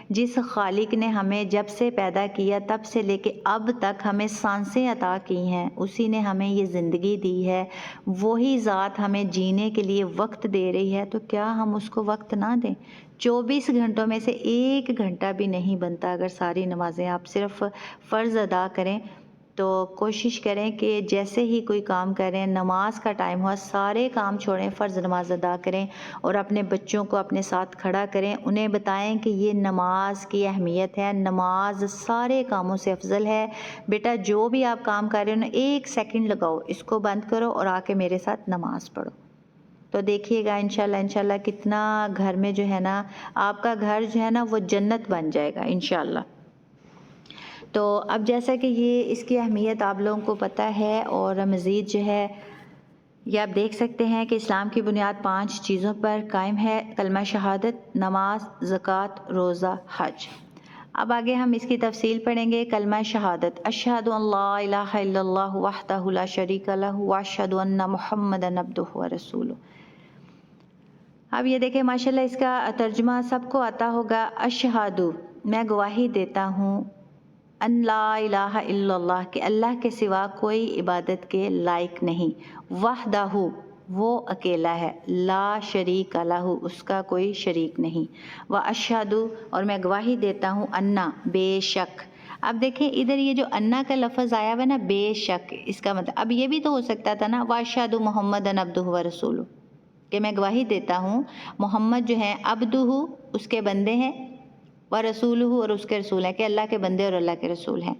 جس خالق نے ہمیں جب سے پیدا کیا تب سے لے کے اب تک ہمیں سانسیں عطا کی ہیں، اسی نے ہمیں یہ زندگی دی ہے، وہی ذات ہمیں جینے کے لیے وقت دے رہی ہے، تو کیا ہم اس کو وقت نہ دیں؟ 24 گھنٹوں میں سے 1 گھنٹہ بھی نہیں بنتا اگر ساری نمازیں آپ صرف فرض ادا کریں، تو کوشش کریں کہ جیسے ہی کوئی کام کریں، نماز کا ٹائم ہوا سارے کام چھوڑیں، فرض نماز ادا کریں اور اپنے بچوں کو اپنے ساتھ کھڑا کریں، انہیں بتائیں کہ یہ نماز کی اہمیت ہے، نماز سارے کاموں سے افضل ہے، بیٹا جو بھی آپ کام کر رہے ہیں 1 سیکنڈ لگاؤ، اس کو بند کرو اور آ کے میرے ساتھ نماز پڑھو، تو دیکھیے گا انشاءاللہ کتنا گھر میں جو ہے نا آپ کا گھر جو ہے نا وہ جنت بن جائے گا انشاءاللہ۔ تو اب جیسا کہ یہ اس کی اہمیت آپ لوگوں کو پتہ ہے، اور مزید جو ہے یہ آپ دیکھ سکتے ہیں کہ اسلام کی بنیاد 5 چیزوں پر قائم ہے: کلمہ شہادت، نماز، زکوٰۃ، روزہ، حج۔ اب آگے ہم اس کی تفصیل پڑھیں گے۔ کلمہ شہادت: اشہد ان لا الہ الا اللہ وحدہ لا شریک لہ واشہد ان محمدًا عبدہ ورسولہ۔ اب یہ دیکھیں ماشاءاللہ اس کا ترجمہ سب کو آتا ہوگا۔ اشہد، میں گواہی دیتا ہوں، ان لا الہ الا اللہ، کہ اللہ کے سوا کوئی عبادت کے لائق نہیں، وحدہ، وہ اکیلا ہے، لا شریک لہ، اس کا کوئی شریک نہیں، واشہد، اور میں گواہی دیتا ہوں، انا، بے شک۔ اب دیکھیں ادھر یہ جو انا کا لفظ آیا ہوا ہے نا، بے شک، اس کا مطلب اب یہ بھی تو ہو سکتا تھا نا، واشہد محمدًا عبدہ ورسولہ، کہ میں گواہی دیتا ہوں محمد جو ہیں عبدہ، اس کے بندے ہیں، ورسولہ، اور اس کے رسول ہیں، کہ اللہ کے بندے اور اللہ کے رسول ہیں۔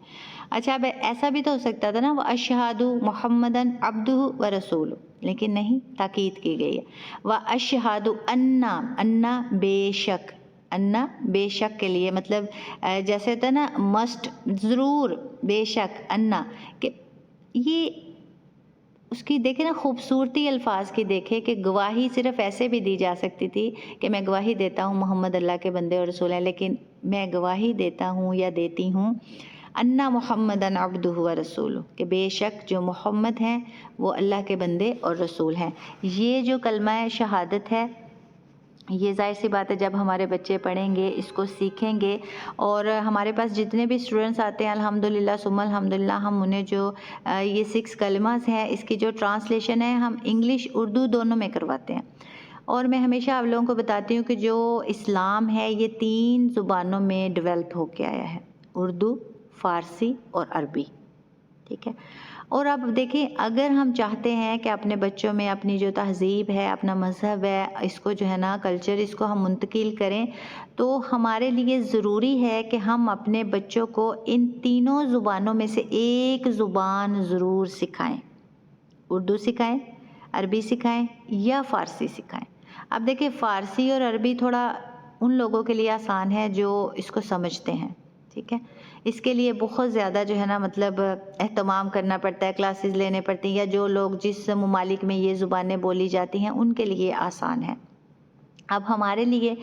اچھا اب ایسا بھی تو ہو سکتا تھا نا، واشہد محمدًا عبدہ ورسولہ، لیکن نہیں، تاکید کی گئی ہے، واشہد انا بے شک، انا بے شک کے لیے مطلب جیسے تھا نا مسٹ، ضرور، بے شک، انا، کہ یہ اس کی دیکھیں نا خوبصورتی الفاظ کی، دیکھیں کہ گواہی صرف ایسے بھی دی جا سکتی تھی کہ میں گواہی دیتا ہوں محمد اللہ کے بندے اور رسول ہیں، لیکن میں گواہی دیتا ہوں یا دیتی ہوں انا محمدً عبدہ ورسولہ، کہ بے شک جو محمد ہیں وہ اللہ کے بندے اور رسول ہیں۔ یہ جو کلمہ شہادت ہے یہ ظاہر سی بات ہے جب ہمارے بچے پڑھیں گے، اس کو سیکھیں گے، اور ہمارے پاس جتنے بھی اسٹوڈنٹس آتے ہیں الحمدللہ ثم الحمدللہ، ہم انہیں جو یہ 6 کلمات ہیں اس کی جو ٹرانسلیشن ہے ہم انگلش اردو دونوں میں کرواتے ہیں، اور میں ہمیشہ آپ لوگوں کو بتاتی ہوں کہ جو اسلام ہے یہ 3 زبانوں میں ڈیولپ ہو کے آیا ہے: اردو، فارسی اور عربی، ٹھیک ہے؟ اور اب دیکھیں اگر ہم چاہتے ہیں کہ اپنے بچوں میں اپنی جو تہذیب ہے، اپنا مذہب ہے، اس کو جو ہے نا کلچر، اس کو ہم منتقل کریں، تو ہمارے لیے ضروری ہے کہ ہم اپنے بچوں کو ان تینوں زبانوں میں سے ایک زبان ضرور سکھائیں، اردو سکھائیں، عربی سکھائیں یا فارسی سکھائیں۔ اب دیکھیں فارسی اور عربی تھوڑا ان لوگوں کے لیے آسان ہے جو اس کو سمجھتے ہیں، ٹھیک ہے. اس کے لیے بہت زیادہ جو ہے نا مطلب اہتمام کرنا پڑتا ہے، کلاسز لینے پڑتی ہیں، یا جو لوگ جس ممالک میں یہ زبانیں بولی جاتی ہیں ان کے لیے آسان ہے. اب ہمارے لیے،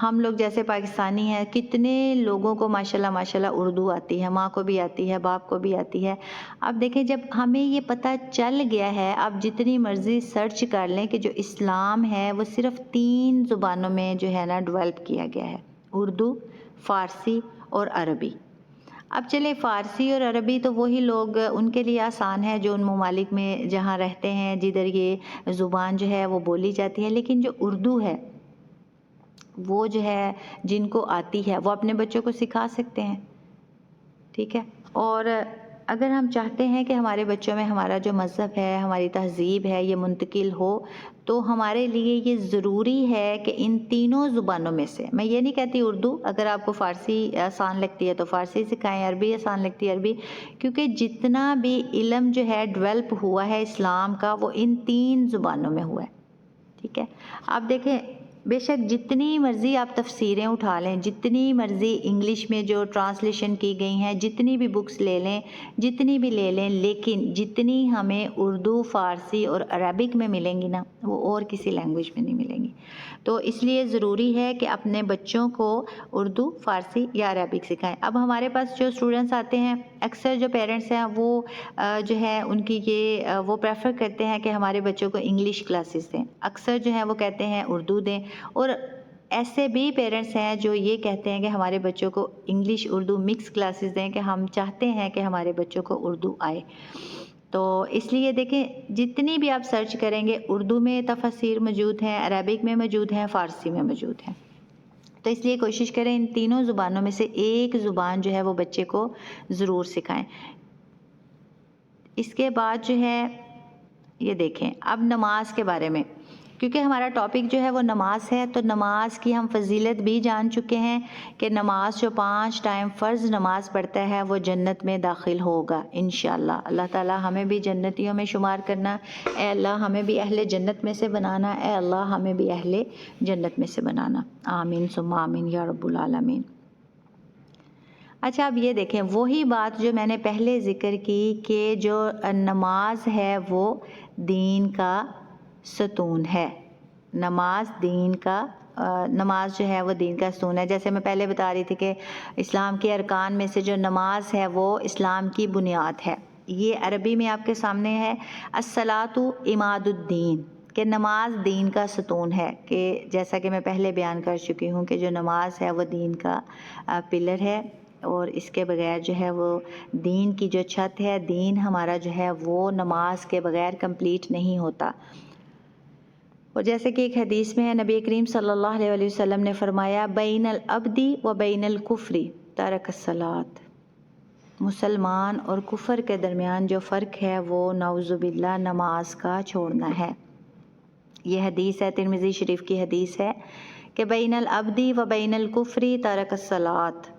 ہم لوگ جیسے پاکستانی ہیں، کتنے لوگوں کو ماشاءاللہ اردو آتی ہے، ماں کو بھی آتی ہے، باپ کو بھی آتی ہے. اب دیکھیں جب ہمیں یہ پتہ چل گیا ہے، اب جتنی مرضی سرچ کر لیں کہ جو اسلام ہے وہ صرف 3 زبانوں میں جو ہے نا ڈیولپ کیا گیا ہے، اردو، فارسی اور عربی. اب چلے فارسی اور عربی تو وہی لوگ، ان کے لیے آسان ہے جو ان ممالک میں جہاں رہتے ہیں، جدھر یہ زبان جو ہے وہ بولی جاتی ہے. لیکن جو اردو ہے وہ جو ہے جن کو آتی ہے وہ اپنے بچوں کو سکھا سکتے ہیں، ٹھیک ہے. اور اگر ہم چاہتے ہیں کہ ہمارے بچوں میں ہمارا جو مذہب ہے، ہماری تہذیب ہے، یہ منتقل ہو، تو ہمارے لیے یہ ضروری ہے کہ ان تینوں زبانوں میں سے، میں یہ نہیں کہتی اردو، اگر آپ کو فارسی آسان لگتی ہے تو فارسی سکھائیں، عربی آسان لگتی ہے عربی، کیونکہ جتنا بھی علم جو ہے ڈیولپ ہوا ہے اسلام کا وہ ان 3 زبانوں میں ہوا ہے، ٹھیک ہے. آپ دیکھیں بے شک جتنی مرضی آپ تفسیریں اٹھا لیں، جتنی مرضی انگلش میں جو ٹرانسلیشن کی گئی ہیں، جتنی بھی بکس لے لیں، جتنی بھی لے لیں، لیکن جتنی ہمیں اردو، فارسی اور عربک میں ملیں گی نا وہ اور کسی لینگویج میں نہیں ملیں گی. تو اس لیے ضروری ہے کہ اپنے بچوں کو اردو، فارسی یا عربک سکھائیں. اب ہمارے پاس جو اسٹوڈنٹس آتے ہیں، اکثر جو پیرنٹس ہیں وہ جو ہے ان کی یہ وہ پریفر کرتے ہیں کہ ہمارے بچوں کو انگلش کلاسز دیں، اکثر جو ہے وہ کہتے ہیں اردو دیں. اور ایسے بھی پیرنٹس ہیں جو یہ کہتے ہیں کہ ہمارے بچوں کو انگلش اردو مکس کلاسز دیں، کہ ہم چاہتے ہیں کہ ہمارے بچوں کو اردو آئے. تو اس لیے دیکھیں جتنی بھی آپ سرچ کریں گے، اردو میں تفاسیر موجود ہیں، عربک میں موجود ہیں، فارسی میں موجود ہیں. تو اس لیے کوشش کریں ان تینوں زبانوں میں سے ایک زبان جو ہے وہ بچے کو ضرور سکھائیں. اس کے بعد جو ہے یہ دیکھیں اب نماز کے بارے میں، کیونکہ ہمارا ٹاپک جو ہے وہ نماز ہے، تو نماز کی ہم فضیلت بھی جان چکے ہیں کہ نماز جو 5 ٹائم فرض نماز پڑھتا ہے وہ جنت میں داخل ہوگا انشاءاللہ. اللہ تعالی ہمیں بھی جنتیوں میں شمار کرنا، اے اللہ ہمیں بھی اہل جنت میں سے بنانا، اے اللہ ہمیں بھی اہل جنت میں سے بنانا، آمین ثم آمین یا رب العالمین. اچھا اب یہ دیکھیں وہی بات جو میں نے پہلے ذکر کی کہ جو نماز ہے وہ دین کا ستون ہے، نماز دین کا نماز جو ہے وہ دین کا ستون ہے. جیسے میں پہلے بتا رہی تھی کہ اسلام کے ارکان میں سے جو نماز ہے وہ اسلام کی بنیاد ہے. یہ عربی میں آپ کے سامنے ہے، الصلاۃ عماد الدین، کہ نماز دین کا ستون ہے. کہ جیسا کہ میں پہلے بیان کر چکی ہوں کہ جو نماز ہے وہ دین کا پلر ہے، اور اس کے بغیر جو ہے وہ دین کی جو چھت ہے، دین ہمارا جو ہے وہ نماز کے بغیر کمپلیٹ نہیں ہوتا. اور جیسے کہ ایک حدیث میں ہے، نبی کریم صلی اللہ علیہ وسلم نے فرمایا، بین العبد و بین الکفر ترک الصلاۃ، مسلمان اور کفر کے درمیان جو فرق ہے وہ نعوذ باللہ نماز کا چھوڑنا ہے. یہ حدیث ہے، ترمذی شریف کی حدیث ہے کہ بین العبد و بین الکفر ترک الصلاۃ،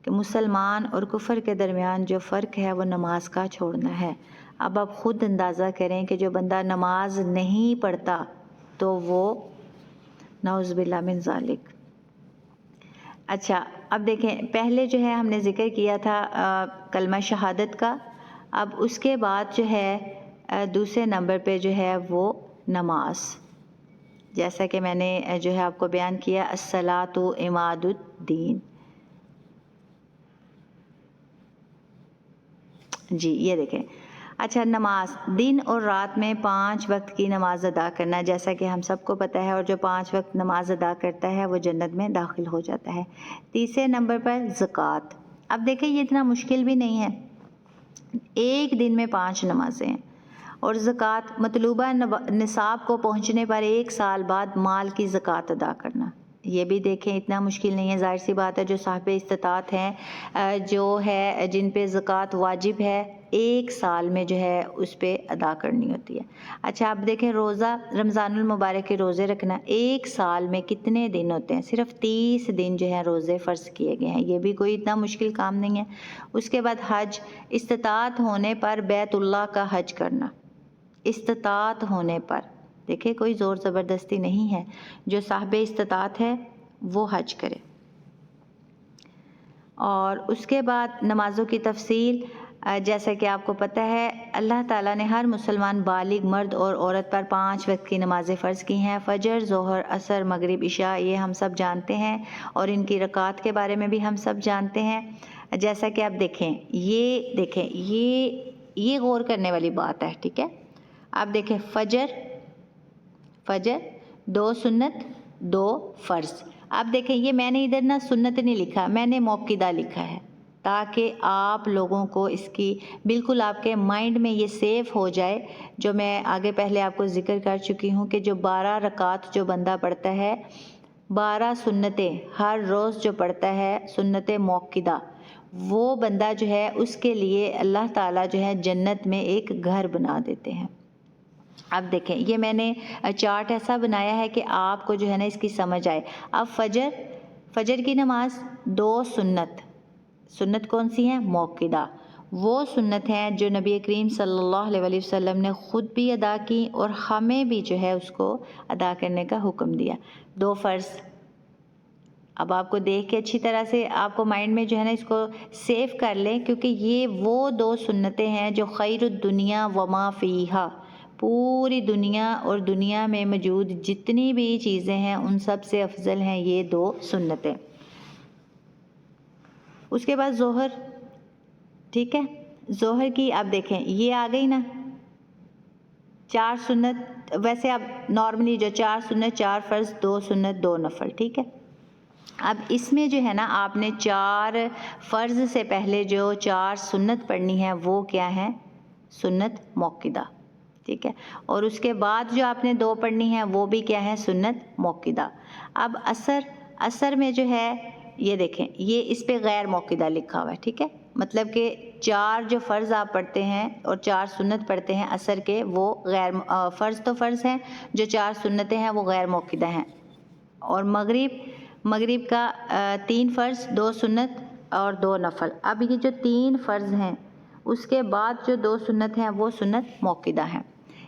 کہ مسلمان اور کفر کے درمیان جو فرق ہے وہ نماز کا چھوڑنا ہے. اب آپ خود اندازہ کریں کہ جو بندہ نماز نہیں پڑھتا تو وہ نعوذ باللہ من ذالک. اچھا اب دیکھیں پہلے جو ہے ہم نے ذکر کیا تھا کلمہ شہادت کا، اب اس کے بعد جو ہے دوسرے نمبر پہ جو ہے وہ نماز، جیسا کہ میں نے جو ہے آپ کو بیان کیا، الصلاۃ عماد الدین. جی یہ دیکھیں، اچھا نماز دن اور رات میں 5 وقت کی نماز ادا کرنا، جیسا کہ ہم سب کو پتہ ہے، اور جو 5 وقت نماز ادا کرتا ہے وہ جنت میں داخل ہو جاتا ہے. تیسرے نمبر پر زکوٰۃ. اب دیکھیں یہ اتنا مشکل بھی نہیں ہے، ایک دن میں 5 نمازیں ہیں. اور زکوٰۃ مطلوبہ نصاب کو پہنچنے پر 1 سال بعد مال کی زکوٰۃ ادا کرنا. یہ بھی دیکھیں اتنا مشکل نہیں ہے، ظاہر سی بات ہے جو صاحب استطاعت ہیں، جو ہے جن پہ زکوٰۃ واجب ہے، 1 سال میں جو ہے اس پہ ادا کرنی ہوتی ہے. اچھا اب دیکھیں روزہ، رمضان المبارک کے روزے رکھنا، 1 سال میں کتنے دن ہوتے ہیں؟ صرف 30 دن جو ہے روزے فرض کیے گئے ہیں، یہ بھی کوئی اتنا مشکل کام نہیں ہے. اس کے بعد حج، استطاعت ہونے پر بیت اللہ کا حج کرنا، استطاعت ہونے پر. دیکھیں کوئی زور زبردستی نہیں ہے، جو صاحب استطاعت ہے وہ حج کرے۔ اور اس کے بعد نمازوں کی تفصیل، جیسا کہ آپ کو پتہ ہے اللہ تعالیٰ نے ہر مسلمان بالغ مرد اور عورت پر 5 وقت کی نمازیں فرض کی ہیں، فجر، ظہر، عصر، مغرب، عشاء، یہ ہم سب جانتے ہیں، اور ان کی رکعات کے بارے میں بھی ہم سب جانتے ہیں۔ جیسا کہ آپ دیکھیں یہ غور کرنے والی بات ہے، ٹھیک ہے۔ آپ دیکھیں فجر 2 سنت 2 فرض۔ آپ دیکھیں یہ میں نے ادھر نہ سنت نہیں لکھا، میں نے موقدہ لکھا ہے، تاکہ آپ لوگوں کو اس کی بالکل آپ کے مائنڈ میں یہ سیف ہو جائے، جو میں آگے پہلے آپ کو ذکر کر چکی ہوں کہ جو 12 رکعات جو بندہ پڑھتا ہے، 12 سنتیں ہر روز جو پڑھتا ہے سنت موقدہ، وہ بندہ جو ہے اس کے لیے اللہ تعالیٰ جو ہے جنت میں ایک گھر بنا دیتے ہیں۔ اب دیکھیں یہ میں نے چارٹ ایسا بنایا ہے کہ آپ کو جو ہے نا اس کی سمجھ آئے۔ اب فجر کی نماز 2 سنت کون سی ہیں؟ موقدہ، وہ سنت ہیں جو نبی کریم صلی اللہ علیہ وسلم نے خود بھی ادا کی اور ہمیں بھی جو ہے اس کو ادا کرنے کا حکم دیا۔ 2 فرض۔ اب آپ کو دیکھ کے اچھی طرح سے آپ کو مائنڈ میں جو ہے نا اس کو سیو کر لیں، کیونکہ یہ وہ 2 سنتیں ہیں جو خیر الدنیا وما فیہا، پوری دنیا اور دنیا میں موجود جتنی بھی چیزیں ہیں ان سب سے افضل ہیں یہ 2 سنتیں۔ اس کے بعد ظہر، ٹھیک ہے، ظہر کی آپ دیکھیں یہ آ گئی نا 4 سنت، ویسے اب نارملی جو 4 سنت 4 فرض 2 سنت 2 نفل، ٹھیک ہے۔ اب اس میں جو ہے نا آپ نے 4 فرض سے پہلے جو 4 سنت پڑھنی ہے وہ کیا ہیں؟ سنت موقدہ، ٹھیک ہے، اور اس کے بعد جو آپ نے 2 پڑھنی ہے وہ بھی کیا ہے؟ سنت موقدہ۔ اب عصر میں جو ہے یہ دیکھیں یہ اس پہ غیر موقدہ لکھا ہوا ہے، ٹھیک ہے، مطلب کہ 4 جو فرض آپ پڑھتے ہیں اور 4 سنت پڑھتے ہیں عصر کے، وہ غیر فرض تو فرض ہیں، جو 4 سنتیں ہیں وہ غیر موقدہ ہیں۔ اور مغرب کا 3 فرض 2 سنت اور 2 نفل۔ اب یہ جو 3 فرض ہیں اس کے بعد جو 2 سنت ہیں وہ سنت موقدہ ہیں۔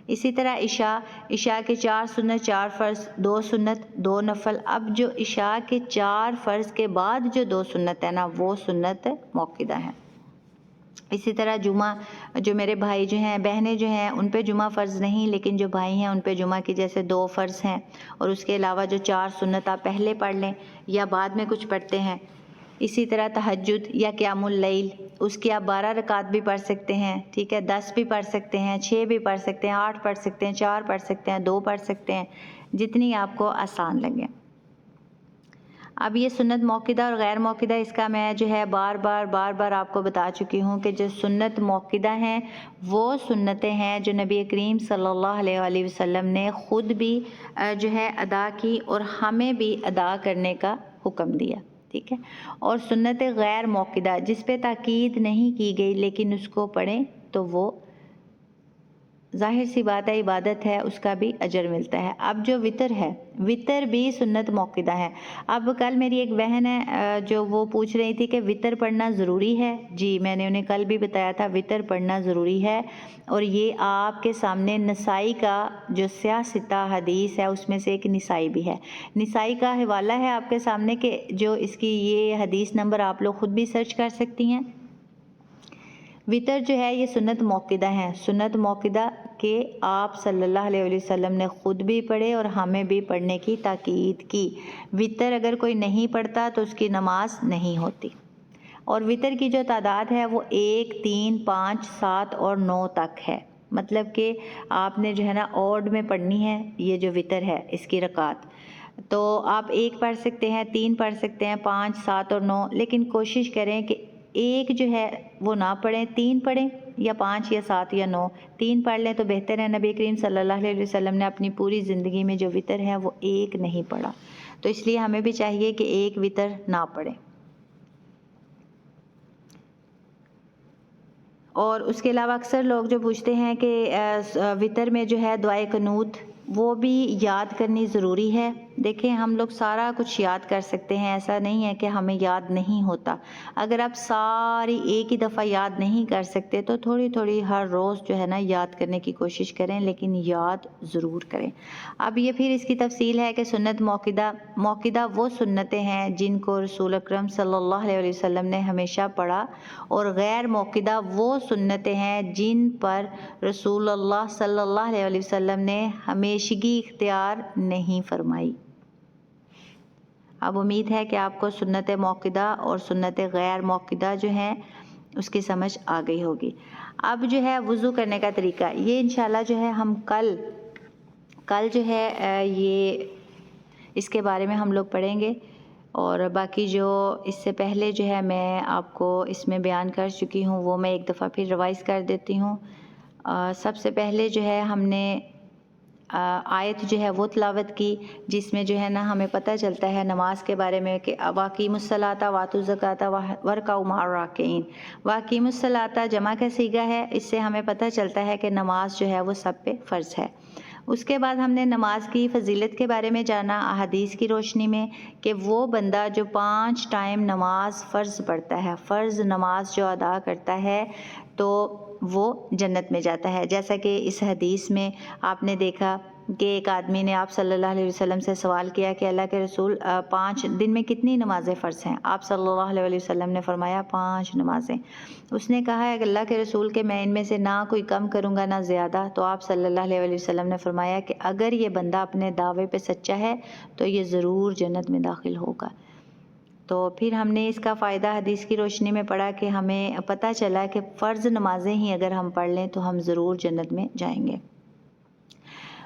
اسی طرح عشاء کے 4 سنت 4 فرض 2 سنت 2 نفل۔ اب جو عشاء کے 4 فرض کے بعد جو 2 سنت ہے نا وہ سنت موقدہ ہیں۔ اسی طرح جمعہ، جو میرے بھائی جو ہیں بہنیں جو ہیں ان پہ جمعہ فرض نہیں، لیکن جو بھائی ہیں ان پہ جمعہ کی جیسے 2 فرض ہیں، اور اس کے علاوہ جو 4 سنت آپ پہلے پڑھ لیں یا بعد میں کچھ پڑھتے ہیں۔ اسی طرح تہجد یا قیام اللیل، اس کی آپ 12 رکعت بھی پڑھ سکتے ہیں، ٹھیک ہے، 10 بھی پڑھ سکتے ہیں، 6 بھی پڑھ سکتے ہیں، 8 پڑھ سکتے ہیں، 4 پڑھ سکتے ہیں، 2 پڑھ سکتے ہیں، جتنی آپ کو آسان لگے۔ اب یہ سنت موقدہ اور غیر موقدہ، اس کا میں جو ہے بار بار آپ کو بتا چکی ہوں کہ جو سنت موقدہ ہیں وہ سنتیں ہیں جو نبی کریم صلی اللہ علیہ وآلہ وسلم نے خود بھی جو ہے ادا کی اور ہمیں بھی ادا کرنے کا حکم دیا، ٹھیک ہے۔ اور سنت غیر موقدہ جس پہ تاکید نہیں کی گئی لیکن اس کو پڑھیں تو وہ ظاہر سی بات ہے عبادت ہے، اس کا بھی اجر ملتا ہے۔ اب جو وطر ہے، وطر بھی سنت موقدہ ہے۔ اب کل میری ایک بہن ہے جو وہ پوچھ رہی تھی کہ وطر پڑھنا ضروری ہے؟ جی میں نے انہیں کل بھی بتایا تھا وطر پڑھنا ضروری ہے، اور یہ آپ کے سامنے نسائی کا جو سیاہ ستہ حدیث ہے اس میں سے ایک نسائی بھی ہے، نسائی کا حوالہ ہے آپ کے سامنے کہ جو اس کی یہ حدیث نمبر آپ لوگ خود بھی سرچ کر سکتی ہیں۔ وطر جو ہے یہ سنت موقدہ ہیں، سنت موقدہ کہ آپ صلی اللہ علیہ وسلم نے خود بھی پڑھے اور ہمیں بھی پڑھنے کی تاکید کی۔ وطر اگر کوئی نہیں پڑھتا تو اس کی نماز نہیں ہوتی۔ اور وطر کی جو تعداد ہے وہ 1 3 5 7 اور 9 تک ہے، مطلب کہ آپ نے جو ہے نا اوڈ میں پڑھنی ہے یہ جو وطر ہے اس کی رکعت، تو آپ 1 پڑھ سکتے ہیں، 3 پڑھ سکتے ہیں، 5 7 اور 9، لیکن کوشش کریں کہ 1 جو ہے وہ نہ پڑھیں، 3 پڑھیں یا 5 یا 7 یا 9، 3 پڑھ لیں تو بہتر ہے۔ نبی کریم صلی اللہ علیہ وسلم نے اپنی پوری زندگی میں جو وطر ہے وہ 1 نہیں پڑھا، تو اس لیے ہمیں بھی چاہیے کہ 1 وطر نہ پڑھیں۔ اور اس کے علاوہ اکثر لوگ جو پوچھتے ہیں کہ وطر میں جو ہے دعائے قنوت وہ بھی یاد کرنی ضروری ہے، دیکھیں ہم لوگ سارا کچھ یاد کر سکتے ہیں، ایسا نہیں ہے کہ ہمیں یاد نہیں ہوتا۔ اگر آپ ساری ایک ہی دفعہ یاد نہیں کر سکتے تو تھوڑی تھوڑی ہر روز جو ہے نا یاد کرنے کی کوشش کریں، لیکن یاد ضرور کریں۔ اب یہ پھر اس کی تفصیل ہے کہ سنت موقدہ وہ سنتیں ہیں جن کو رسول اکرم صلی اللہ علیہ وسلم نے ہمیشہ پڑھا، اور غیر موقدہ وہ سنتیں ہیں جن پر رسول اللہ صلی اللہ علیہ وسلم نے ہمیشگی اختیار نہیں فرمائی۔ اب امید ہے کہ آپ کو سنت موقدہ اور سنت غیر موقدہ جو ہیں اس کی سمجھ آ گئی ہوگی۔ اب جو ہے وضو کرنے کا طریقہ، یہ انشاءاللہ جو ہے ہم کل جو ہے یہ اس کے بارے میں ہم لوگ پڑھیں گے، اور باقی جو اس سے پہلے جو ہے میں آپ کو اس میں بیان کر چکی ہوں وہ میں ایک دفعہ پھر ریوائز کر دیتی ہوں۔ سب سے پہلے جو ہے ہم نے آیت جو ہے وہ تلاوت کی، جس میں جو ہے نا ہمیں پتہ چلتا ہے نماز کے بارے میں کہ واقیموا الصلاۃ وآتوا الزکاۃ وارکعوا مع الراکعین۔ واقیموا الصلاۃ جمع کا صیغہ ہے، اس سے ہمیں پتہ چلتا ہے کہ نماز جو ہے وہ سب پہ فرض ہے۔ اس کے بعد ہم نے نماز کی فضیلت کے بارے میں جانا احادیث کی روشنی میں، کہ وہ بندہ جو 5 ٹائم نماز فرض پڑھتا ہے، فرض نماز جو ادا کرتا ہے تو وہ جنت میں جاتا ہے۔ جیسا کہ اس حدیث میں آپ نے دیکھا کہ ایک آدمی نے آپ صلی اللہ علیہ وسلم سے سوال کیا کہ اللہ کے رسول 5 دن میں کتنی نمازیں فرض ہیں؟ آپ صلی اللہ علیہ وسلم نے فرمایا 5 نمازیں۔ اس نے کہا ہے کہ اللہ کے رسول کہ میں ان میں سے نہ کوئی کم کروں گا نہ زیادہ، تو آپ صلی اللہ علیہ وسلم نے فرمایا کہ اگر یہ بندہ اپنے دعوے پہ سچا ہے تو یہ ضرور جنت میں داخل ہوگا۔ تو پھر ہم نے اس کا فائدہ حدیث کی روشنی میں پڑھا کہ ہمیں پتہ چلا کہ فرض نمازیں ہی اگر ہم پڑھ لیں تو ہم ضرور جنت میں جائیں گے۔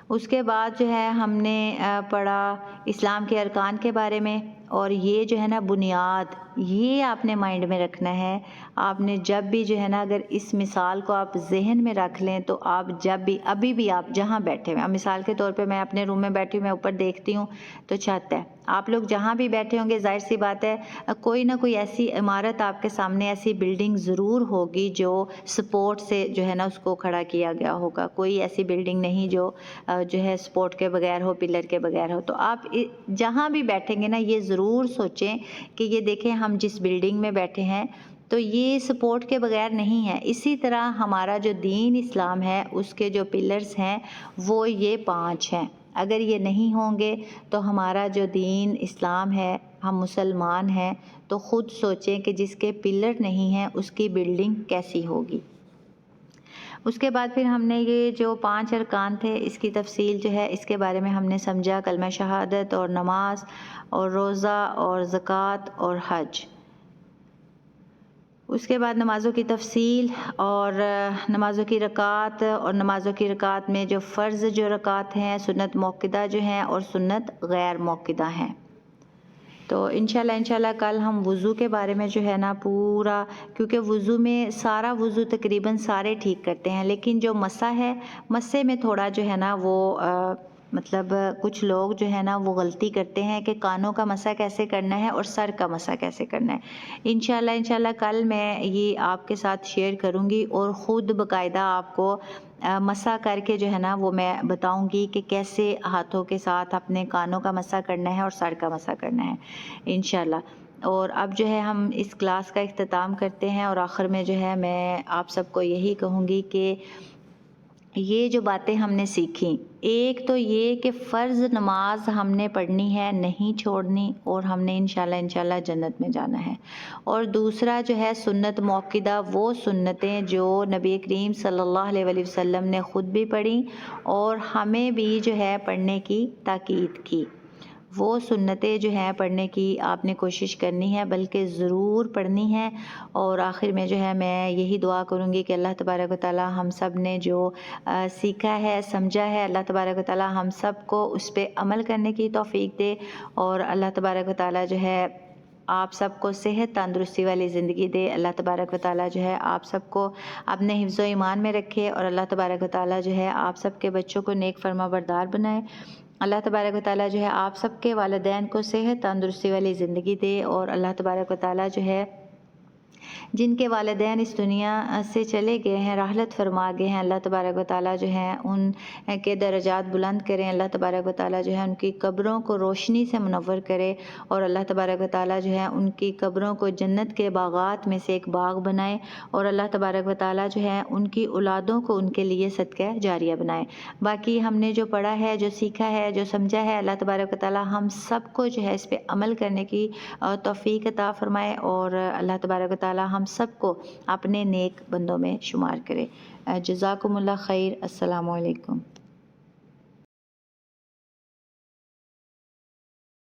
اس کے بعد جو ہے ہم نے پڑھا اسلام کے ارکان کے بارے میں، اور یہ جو ہے نا بنیاد، یہ آپ نے مائنڈ میں رکھنا ہے۔ آپ نے جب بھی جو ہے نا اگر اس مثال کو آپ ذہن میں رکھ لیں تو آپ جب بھی ابھی بھی آپ جہاں بیٹھے ہوئے، مثال کے طور پہ میں اپنے روم میں بیٹھی ہوں، میں اوپر دیکھتی ہوں تو چھت ہے، آپ لوگ جہاں بھی بیٹھے ہوں گے ظاہر سی بات ہے کوئی نہ کوئی ایسی عمارت آپ کے سامنے، ایسی بلڈنگ ضرور ہوگی جو سپورٹ سے جو ہے نا اس کو کھڑا کیا گیا ہوگا۔ کوئی ایسی بلڈنگ نہیں جو ہے سپورٹ کے بغیر ہو، پلر کے بغیر ہو۔ تو آپ جہاں بھی بیٹھیں گے نا یہ ضرور سوچیں کہ یہ دیکھیں ہم جس بلڈنگ میں بیٹھے ہیں تو یہ سپورٹ کے بغیر نہیں ہے۔ اسی طرح ہمارا جو دین اسلام ہے اس کے جو پلرز ہیں وہ یہ 5 ہیں۔ اگر یہ نہیں ہوں گے تو ہمارا جو دین اسلام ہے، ہم مسلمان ہیں، تو خود سوچیں کہ جس کے پلر نہیں ہیں اس کی بلڈنگ کیسی ہوگی۔ اس کے بعد پھر ہم نے یہ جو 5 ارکان تھے اس کی تفصیل جو ہے اس کے بارے میں ہم نے سمجھا، کلمہ شہادت اور نماز اور روزہ اور زکوٰۃ اور حج۔ اس کے بعد نمازوں کی تفصیل اور نمازوں کی رکعات، اور نمازوں کی رکعات میں جو فرض جو رکعات ہیں، سنت موقدہ جو ہیں اور سنت غیر موقدہ ہیں۔ تو انشاءاللہ کل ہم وضو کے بارے میں جو ہے نا پورا، کیونکہ وضو میں سارا وضو تقریباً سارے ٹھیک کرتے ہیں، لیکن جو مسح ہے، مسح میں تھوڑا جو ہے نا وہ مطلب کچھ لوگ جو ہے نا وہ غلطی کرتے ہیں کہ کانوں کا مسح کیسے کرنا ہے اور سر کا مسح کیسے کرنا ہے۔ انشاءاللہ کل میں یہ آپ کے ساتھ شیئر کروں گی، اور خود باقاعدہ آپ کو مسح کر کے جو ہے نا وہ میں بتاؤں گی کہ کیسے ہاتھوں کے ساتھ اپنے کانوں کا مسح کرنا ہے اور سر کا مسح کرنا ہے انشاءاللہ۔ اور اب جو ہے ہم اس کلاس کا اختتام کرتے ہیں، اور آخر میں جو ہے میں آپ سب کو یہی کہوں گی کہ یہ جو باتیں ہم نے سیکھیں، ایک تو یہ کہ فرض نماز ہم نے پڑھنی ہے، نہیں چھوڑنی، اور ہم نے انشاءاللہ جنت میں جانا ہے۔ اور دوسرا جو ہے سنت موقدہ، وہ سنتیں جو نبی کریم صلی اللہ علیہ وسلم نے خود بھی پڑھی اور ہمیں بھی جو ہے پڑھنے کی تاکید کی، وہ سنتیں جو ہیں پڑھنے کی آپ نے کوشش کرنی ہے، بلکہ ضرور پڑھنی ہے۔ اور آخر میں جو ہے میں یہی دعا کروں گی کہ اللہ تبارک و تعالی ہم سب نے جو سیکھا ہے، سمجھا ہے، اللہ تبارک و تعالی ہم سب کو اس پہ عمل کرنے کی توفیق دے، اور اللہ تبارک و تعالی جو ہے آپ سب کو صحت تندرستی والی زندگی دے۔ اللہ تبارک و تعالی جو ہے آپ سب کو اپنے حفظ و ایمان میں رکھے، اور اللہ تبارک و تعالی جو ہے آپ سب کے بچوں کو نیک فرما بردار بنائے۔ اللہ تبارک و تعالی جو ہے آپ سب کے والدین کو صحت تندرستی والی زندگی دے، اور اللہ تبارک و تعالی جو ہے جن کے والدین اس دنیا سے چلے گئے ہیں، رحلت فرما گئے ہیں، اللہ تبارک و تعالیٰ جو ہے ان کے درجات بلند کریں، اللہ تبارک و تعالیٰ جو ہے ان کی قبروں کو روشنی سے منور کرے، اور اللہ تبارک و تعالیٰ جو ہے ان کی قبروں کو جنت کے باغات میں سے ایک باغ بنائے، اور اللہ تبارک و تعالیٰ جو ہے ان کی اولادوں کو ان کے لیے صدقہ جاریہ بنائے۔ باقی ہم نے جو پڑھا ہے، جو سیکھا ہے، جو سمجھا ہے، اللہ تبارک و تعالیٰ ہم سب کو جو ہے اس پہ عمل کرنے کی توفیق عطا فرمائے، اور اللہ تبارک و تعالیٰ ہم سب کو اپنے نیک بندوں میں شمار کرے۔ جزاکم اللہ خیر۔ السلام علیکم۔